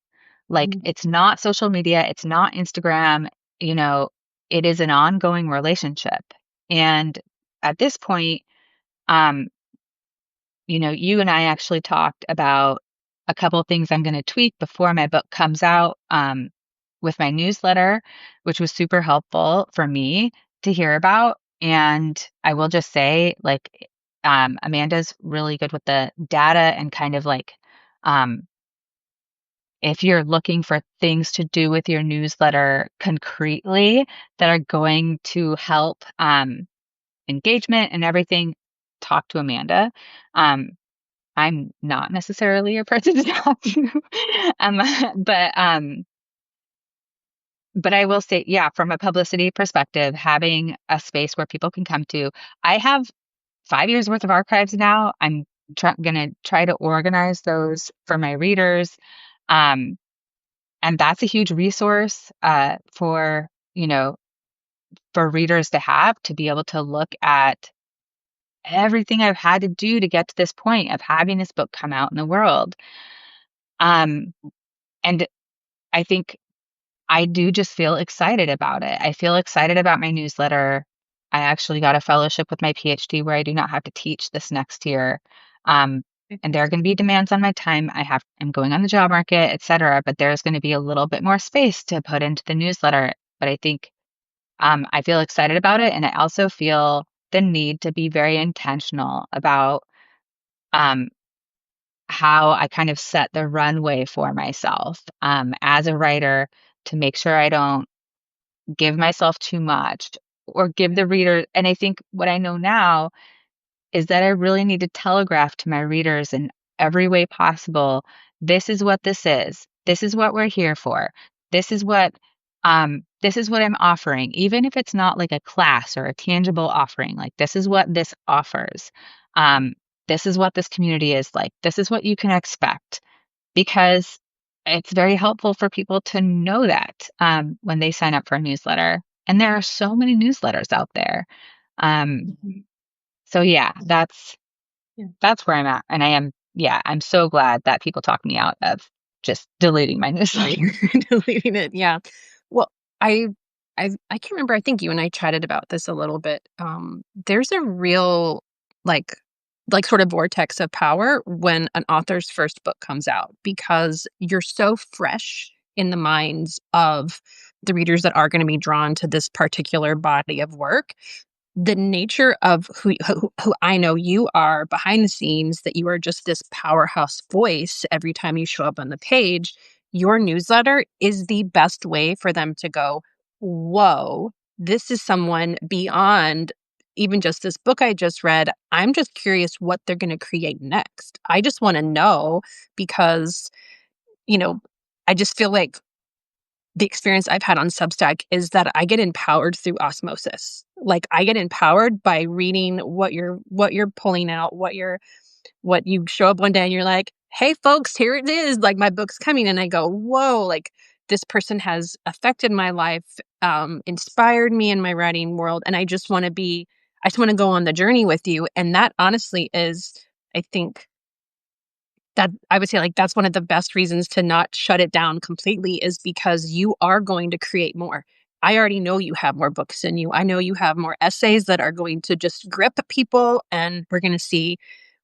Like, mm, it's not social media, it's not Instagram, you know, it is an ongoing relationship. And at this point, um, you and I actually talked about a couple of things I'm going to tweak before my book comes out, with my newsletter, which was super helpful for me to hear about. And I will just say, like, Amanda's really good with the data and kind of like, um, if you're looking for things to do with your newsletter concretely that are going to help, engagement and everything, talk to Amanda. Um, I'm not necessarily your person to talk to. Um, but um, but I will say, yeah, from a publicity perspective, having a space where people can come to. I have 5 years worth of archives now. I'm gonna try to organize those for my readers. Um, and that's a huge resource, you know, for readers to have to be able to look at everything I've had to do to get to this point of having this book come out in the world. Um, and I think I do just feel excited about it. I feel excited about my newsletter. I actually got a fellowship with my PhD where I do not have to teach this next year. Um, and there are going to be demands on my time. I'm going on the job market, et cetera, but there's going to be a little bit more space to put into the newsletter. But I think, I feel excited about it. And I also feel the need to be very intentional about, um, how I kind of set the runway for myself, as a writer, to make sure I don't give myself too much or give the reader. And I think what I know now is that I really need to telegraph to my readers in every way possible, this is what this is. This is what we're here for. This is what I'm offering, even if it's not like a class or a tangible offering. Like, this is what this offers. this is what this community is like. This is what you can expect because it's very helpful for people to know that when they sign up for a newsletter. And there are so many newsletters out there. Um, Mhm. so yeah, Yeah. that's where I'm at, and I'm so glad that people talk me out of just deleting my newsletter. Deleting it, yeah. Well, I I can't remember, I think you and I chatted about this a little bit. There's a real, like sort of vortex of power when an author's first book comes out because you're so fresh in the minds of the readers that are gonna be drawn to this particular body of work. The nature of who I know you are behind the scenes, that you are just this powerhouse voice every time you show up on the page, your newsletter is the best way for them to go, "Whoa, this is someone beyond even just this book I just read. I'm just curious what they're gonna create next. I just wanna know because, you know, I just feel like the experience I've had on Substack is that I get empowered through osmosis. Like, I get empowered by reading what you're pulling out, what you show up one day and you're like, "Hey, folks, here it is, like, my book's coming," and I go, "Whoa, like, this person has affected my life, inspired me in my writing world, and I just wanna go on the journey with you," and that honestly is, I think that I would say, like, that's one of the best reasons to not shut it down completely is because you are going to create more. I already know you have more books in you. I know you have more essays that are going to just grip people, and we're gonna see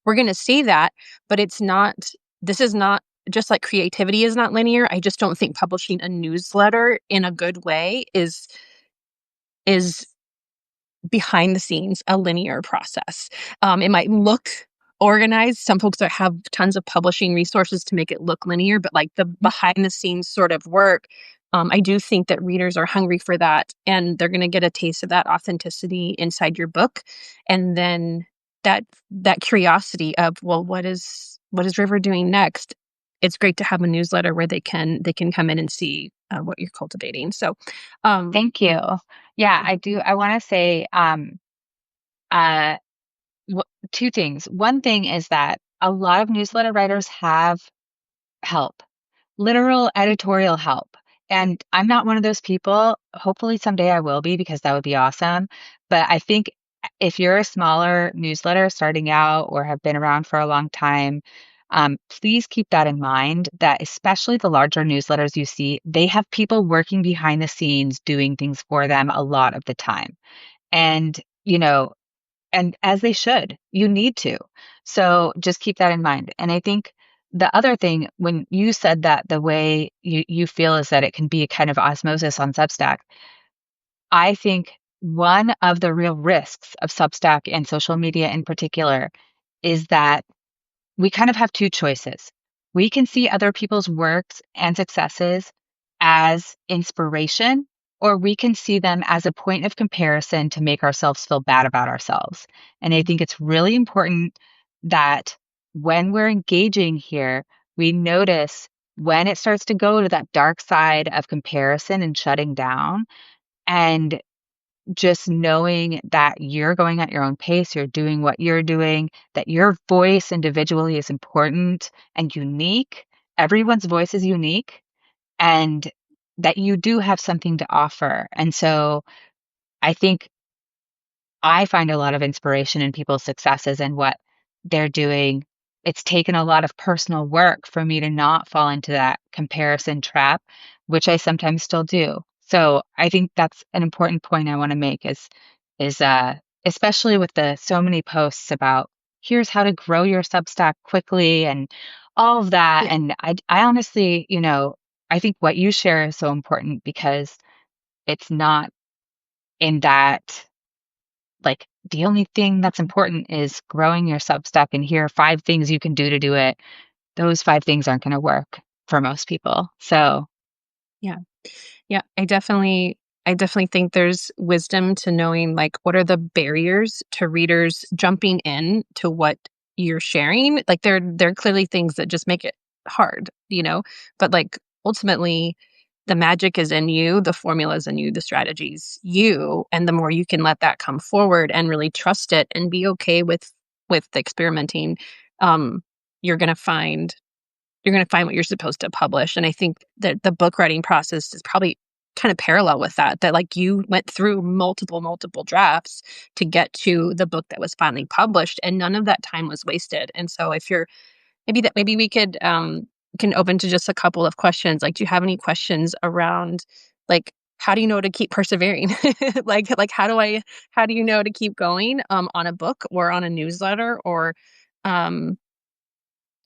that, but it's not this is not just like creativity is not linear. I just don't think publishing a newsletter in a good way is behind the scenes a linear process. It might look organized. Some folks that have tons of publishing resources to make it look linear, but like the Mhm. behind the scenes sort of work, I do think that readers are hungry for that, and they're going to get a taste of that authenticity inside your book, and then that curiosity of, well, what is River doing next? It's great to have a newsletter where they can come in and see what you're cultivating. So, um, Thank you. Yeah, yeah, I do. I want to say uh, w- two things. One thing is that a lot of newsletter writers have help, literal editorial help. And I'm not one of those people. Hopefully someday I will be because that would be awesome. But I think if you're a smaller newsletter starting out or have been around for a long time, please keep that in mind that especially the larger newsletters you see, they have people working behind the scenes doing things for them a lot of the time. And, and as they should, you need to. So just keep that in mind. And I think the other thing, when you said that the way you feel is that it can be a kind of osmosis on Substack, I think one of the real risks of Substack and social media in particular is that we kind of have two choices. We can see other people's works and successes as inspiration, or we can see them as a point of comparison to make ourselves feel bad about ourselves. And I think it's really important that when we're engaging here, we notice when it starts to go to that dark side of comparison and shutting down. And just knowing that you're going at your own pace, you're doing what you're doing, that your voice individually is important and unique. Everyone's voice is unique, and that you do have something to offer. And so I think I find a lot of inspiration in people's successes and what they're doing. It's taken a lot of personal work for me to not fall into that comparison trap, which I sometimes still do. So I think that's an important point I want to make is especially with the so many posts about here's how to grow your Substack quickly and all of that. yeah, And I honestly, I think what you share is so important because it's not in that like, the only thing that's important is growing your Substack, and here are 5 things you can do to do it. Those 5 things aren't gonna work for most people. So, yeah. Yeah, I definitely think there's wisdom to knowing, like, what are the barriers to readers jumping in to what you're sharing. Like, there are clearly things that just make it hard, but, like, ultimately, the magic is in you, the formula is in you, the strategy's you, and the more you can let that come forward and really trust it and be okay with with the experimenting, um, you're gonna find you're gonna find what you're supposed to publish, and I think that the book writing process is probably kind of parallel with that, that, like, you went through multiple drafts to get to the book that was finally published, and none of that time was wasted, and so if you're maybe we could, can open to just a couple of questions, like, do you have any questions around, like, how do you know to keep persevering? Like, how do you know to keep going, on a book or on a newsletter or, um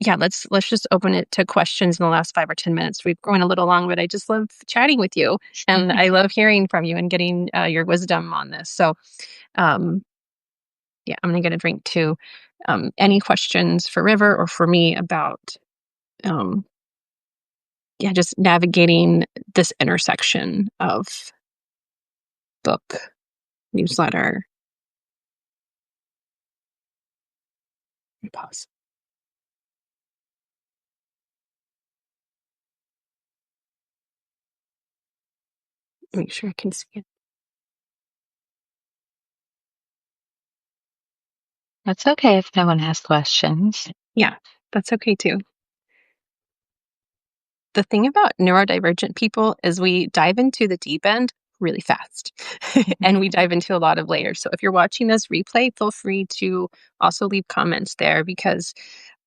yeah, let's just open it to questions in the last 5 or 10 minutes. We've gone a little long, but I just love chatting with you, and I love hearing from you and getting, your wisdom on this. So, um, yeah, I'm gonna get a drink too. Any questions for River or for me about, um, yeah, just navigating this intersection of book, newsletter, and pause. Make sure I can see it. That's okay if no one has questions. Yeah, that's okay too. The thing about neurodivergent people is we dive into the deep end really fast and we dive into a lot of layers. So if you're watching this replay, feel free to also leave comments there because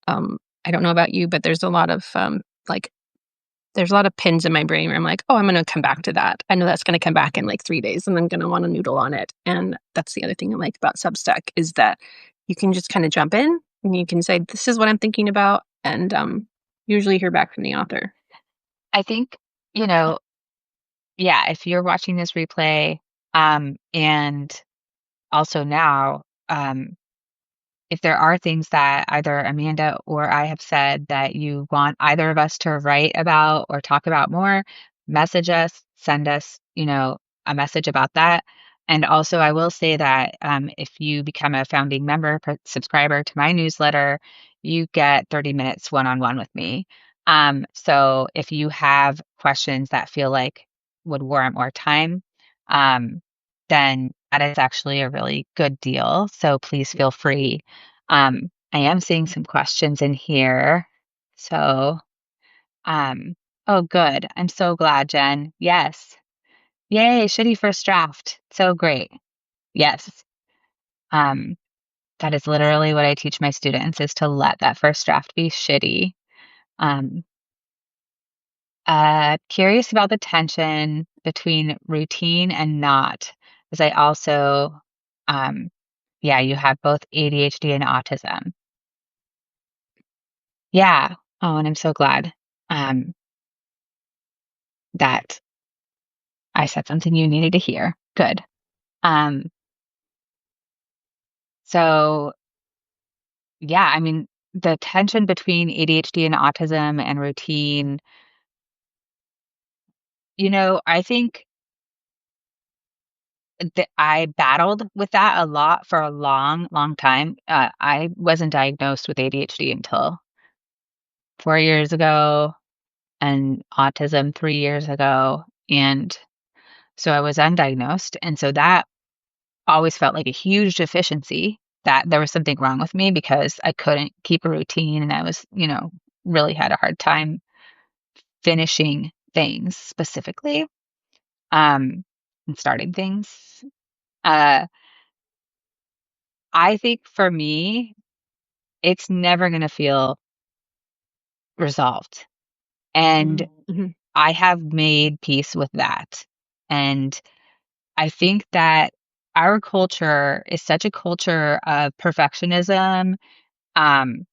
I don't know about you, but like there's a lot of pins in my brain where I'm like, oh, I'm going to come back to that. I know that's going to come back in like 3 days and I'm going to want to noodle on it. And that's the other thing I like about Substack is that you can just kind of jump in and you can say, this is what I'm thinking about. And usually hear back from the author. I think, you know, yeah, if you're watching this replay, and also now, if there are things that either Amanda or I have said that you want either of us to write about or talk about more, message us, send us, a message about that. And also, I will say that if you become a founding member, subscriber to my newsletter, you get 30 minutes one on one with me. So if you have questions that feel like would warrant more time, um, then that is actually a really good deal. So please feel free. I am seeing some questions in here. So, um, oh, good. I'm so glad, Jen. Yes. Yay, shitty first draft. So great. Yes. Um, that is literally what I teach my students is to let that first draft be shitty. Um, curious about the tension between routine and not, as I also, um, yeah, you have both ADHD and autism. Yeah. Oh, and I'm so glad um, that I said something you needed to hear. Good. Um, so yeah, I mean, the tension between ADHD and autism and routine, I think that I battled with that a lot for a long, long time. I wasn't diagnosed with ADHD until 4 years ago and autism 3 years ago. And so I was undiagnosed. And so that always felt like a huge deficiency that there was something wrong with me because I couldn't keep a routine and I was, really had a hard time finishing things specifically, and starting things. Uh, I think for me, it's never going to feel resolved. And Mhm. I have made peace with that. And I think that our culture is such a culture of perfectionism, um,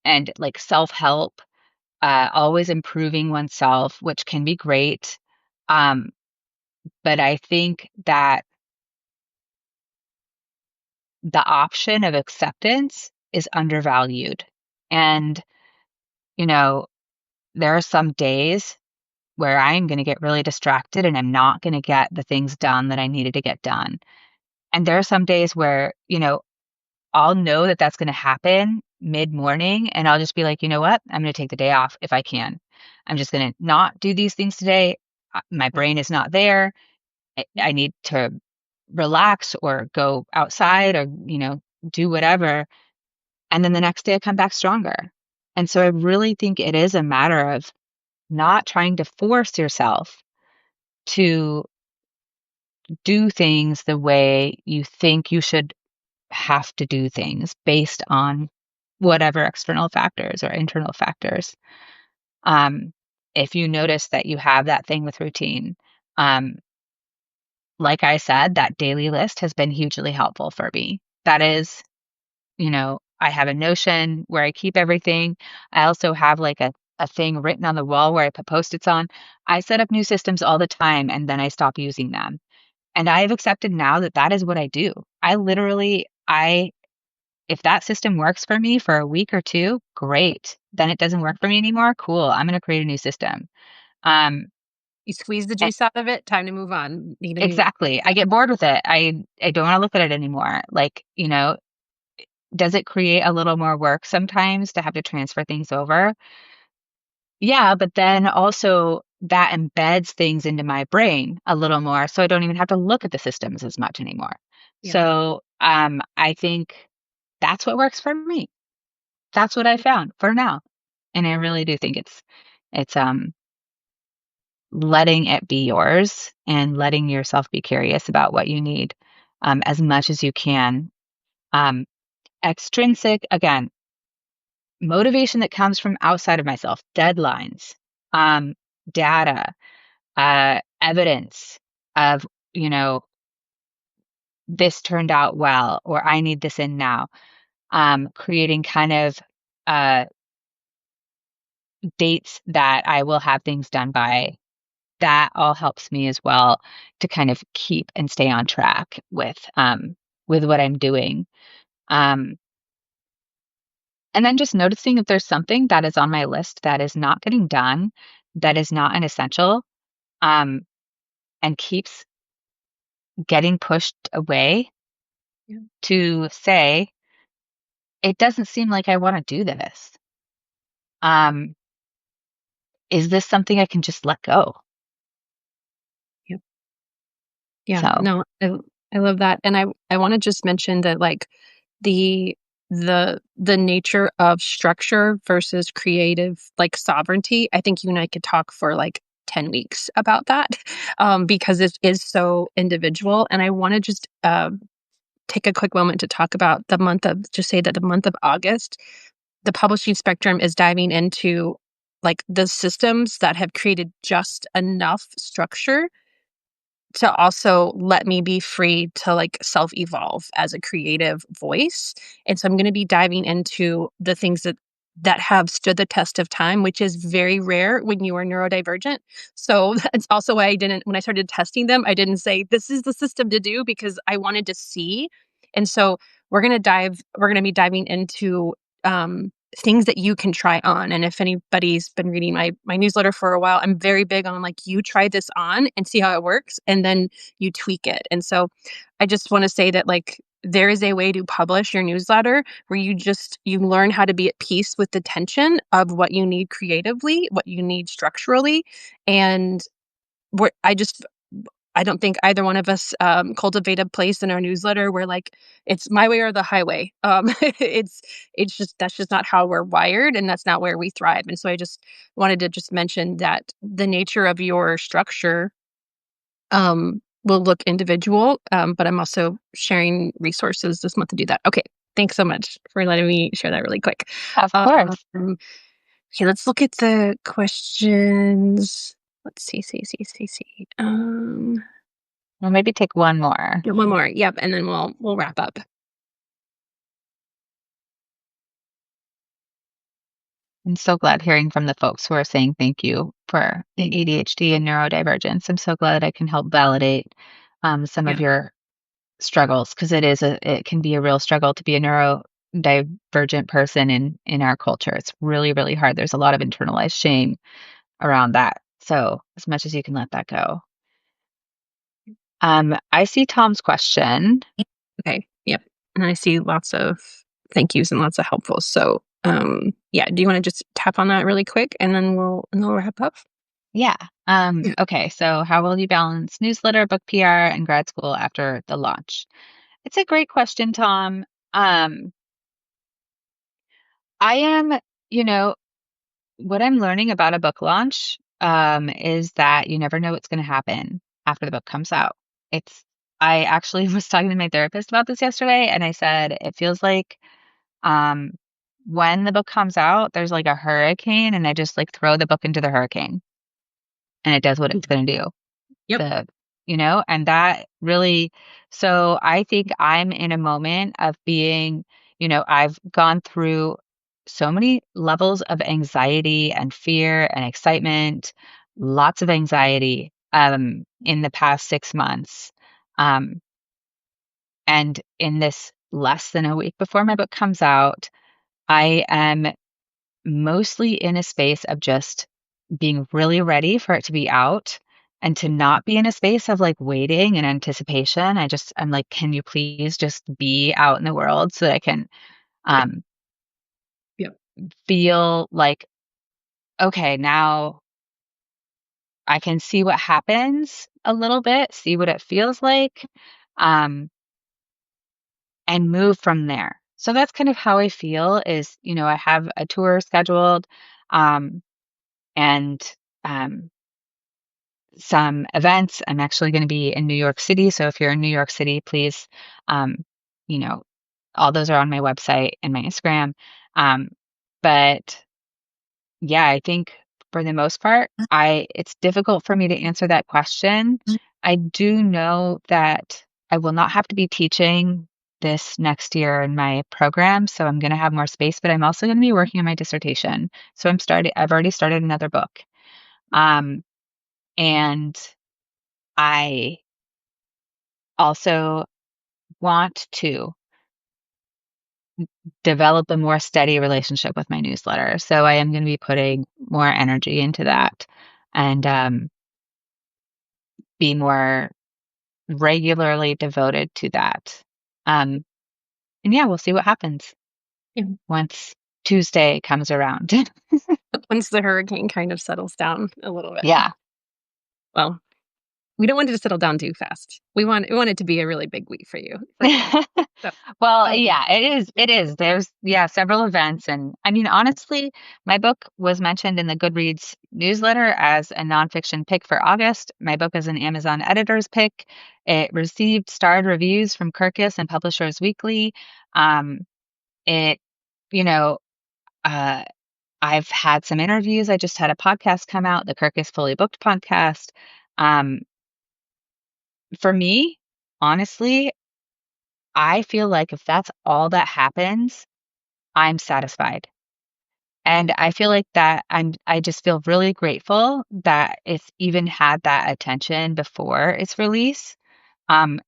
and like self-help, always improving oneself, which can be great. Um, but I think that the option of acceptance is undervalued. And, you know, there are some days where I'm going to get really distracted and I'm not going to get the things done that I needed to get done. And there are some days where, I'll know that that's going to happen mid morning and I'll just be like, you know what? I'm going to take the day off if I can. I'm just going to not do these things today. My brain is not there. I need to relax or go outside or, do whatever. And then the next day I come back stronger. And so I really think it is a matter of not trying to force yourself to do things the way you think you should have to do things based on whatever external factors or internal factors. Um, if you notice that you have that thing with routine, um, like I said, that daily list has been hugely helpful for me. That is, I have a Notion where I keep everything. I also have like a thing written on the wall where I put Post-its on. I set up new systems all the time and then I stop using them. And I have accepted now that that is what I do. If that system works for me for a week or two, great. Then it doesn't work for me anymore. Cool. I'm going to create a new system. Um, You squeeze the e- juice out of it, time to move on. Need a new one. exactly. I get bored with it. I don't want to look at it anymore. Like, does it create a little more work sometimes to have to transfer things over? Yeah, but then also that embeds things into my brain a little more, so I don't even have to look at the systems as much anymore. Yeah. So, I think that's what works for me. That's what I found for now. And I really do think it's letting it be yours and letting yourself be curious about what you need, as much as you can. Um, Extrinsic, again, motivation that comes from outside of myself, deadlines, um, data, evidence of, you know, this turned out well, or I need this in now. Creating kind of uh, dates that I will have things done by. That all helps me as well to kind of keep and stay on track with what I'm doing. Um, and then just noticing if there's something that is on my list that is not getting done, that is not an essential, um, and keeps getting pushed away, Yeah. to say, it doesn't seem like I want to do this. Um, is this something I can just let go? Yeah. Yeah. So, No, I love that. And I want to just mention that like the the nature of structure versus creative like sovereignty. I think you and I could talk for like 10 weeks about that because it is so individual. And I want to just take a quick moment to talk about the month of just say that the month of August, the publishing spectrum is diving into like the systems that have created just enough structure to also let me be free to like self evolve as a creative voice. And so I'm going to be diving into the things that have stood the test of time, which is very rare when you are neurodivergent. So that's also why I didn't when I started testing them, I didn't say this is the system to do because I wanted to see. And so we're going to be diving into things that you can try on. And if anybody's been reading my newsletter for a while, I'm very big on like you try this on and see how it works and then you tweak it. And so I just want to say that like there is a way to publish your newsletter where you learn how to be at peace with the tension of what you need creatively, what you need structurally, and what I don't think either one of us cultivate a place in our newsletter where like it's my way or the highway. It's just that's just not how we're wired, and that's not where we thrive. And so I just wanted to just mention that the nature of your structure will look individual, but I'm also sharing resources this month to do that. Okay, thanks so much for letting me share that really quick. of Um, course. okay, let's look at the questions. Let's see. Well, maybe take one more. Yeah, one more. Yep, and then we'll wrap up. I'm so glad hearing from the folks who are saying thank you for the ADHD and neurodivergence. I'm so glad I can help validate some of Yeah. your struggles, because it can be a real struggle to be a neurodivergent person in our culture. It's really, really hard. There's a lot of internalized shame around that. So as much as you can let that go. I see Tom's question. Okay. Yep. And I see lots of thank yous and lots of helpful. So, yeah, do you want to just tap on that really quick and then we'll wrap up? Yeah. Yeah. Okay. So how will you balance newsletter, book PR, and grad school after the launch? It's a great question, Tom. Um, I am, you know, what I'm learning about a book launch, is that you never know what's gonna happen after the book comes out. It's I actually was talking to my therapist about this yesterday, and I said, "It feels like, um, when the book comes out, there's like a hurricane, and I just, like, throw the book into the hurricane, and it does what it's gonna do." Yep. The and that really so I think I'm in a moment of being I've gone through so many levels of anxiety and fear and excitement, lots of anxiety, in the past 6 months, um, and in this less than a week before my book comes out, I am mostly in a space of just being really ready for it to be out and to not be in a space of, like, waiting and anticipation. I'm like, "Can you please just be out in the world so that I can, um, Yep. feel like, okay, now I can see what happens a little bit, see what it feels like, um, and move from there." So that's kind of how I feel is, I have a tour scheduled, um, and, um some events. I'm actually going to be in New York City. So if you're in New York City, please, um, you know, all those are on my website and my Instagram. Um, but yeah, I think for the most part, it's difficult for me to answer that question. I do know that I will not have to be teaching this next year in my program, so I'm going to have more space, but I'm also going to be working on my dissertation. So I've already started another book. Um, and I also want to develop a more steady relationship with my newsletter. So I am going to be putting more energy into that and be more regularly devoted to that. Um, and yeah, we'll see what happens Yeah. once Tuesday comes around. Once the hurricane kind of settles down a little bit. Yeah. Well, we don't want it to settle down too fast. We want it to be a really big week for you. So, Well, um, yeah, it is. There's, yeah, several events, and I mean, honestly, my book was mentioned in the Goodreads newsletter as a nonfiction pick for August. My book is an Amazon editor's pick. It received starred reviews from Kirkus and Publishers Weekly. Um, it, you know, uh, I've had some interviews. I just had a podcast come out, the Kirkus Fully Booked podcast. Um, for me, honestly, I feel like if that's all that happens, I'm satisfied. And I feel like that I just feel really grateful that it's even had that attention before its release. Um,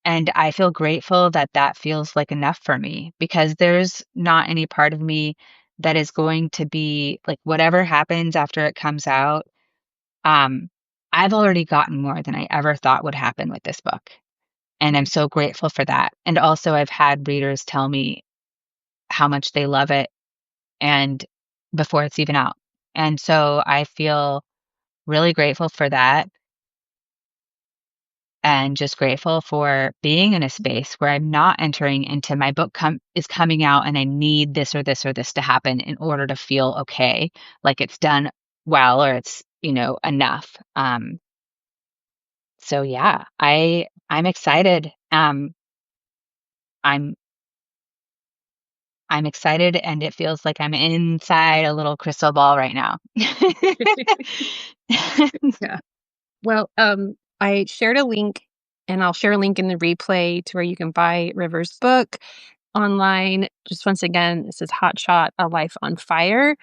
and I feel grateful that that feels like enough for me because there's not any part of me that is going to be like whatever happens after it comes out. Um, I've already gotten more than I ever thought would happen with this book. And I'm so grateful for that. And also I've had readers tell me how much they love it and before it's even out. And so I feel really grateful for that and just grateful for being in a space where I'm not entering into my book is coming out and I need this or this or this to happen in order to feel okay, like it's done well or it's, enough. So yeah, I'm excited. I'm I'm excited and it feels like I'm inside a little crystal ball right now. yeah. Well, I shared a link, and I'll share a link in the replay to where you can buy River's book online. Just once again, this is Hot Shot: A Life on Fire.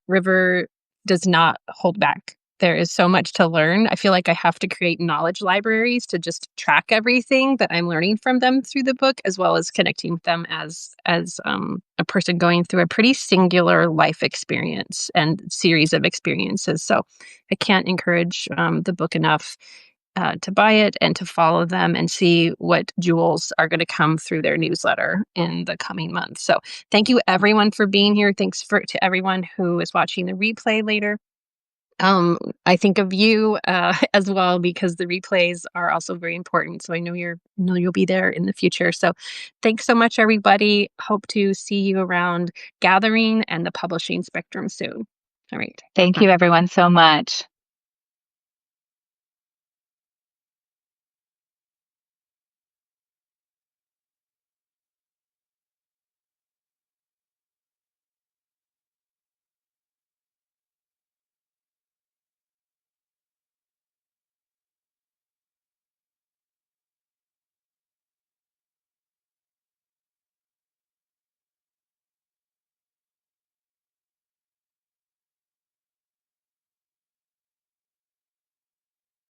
River does not hold back. There is so much to learn. I feel like I have to create knowledge libraries to just track everything that I'm learning from them through the book, as well as connecting with them as a person going through a pretty singular life experience and series of experiences. So I can't encourage the book enough to buy it and to follow them and see what jewels are going to come through their newsletter in the coming months. So thank you everyone for being here. Thanks to everyone who is watching the replay later. Um, I think of you, as well because the replays are also very important, so I know you'll be there in the future, so thanks so much, everybody. Hope to see you around Gathering and the publishing spectrum soon. Alright, Thank bye. you, everyone, so much.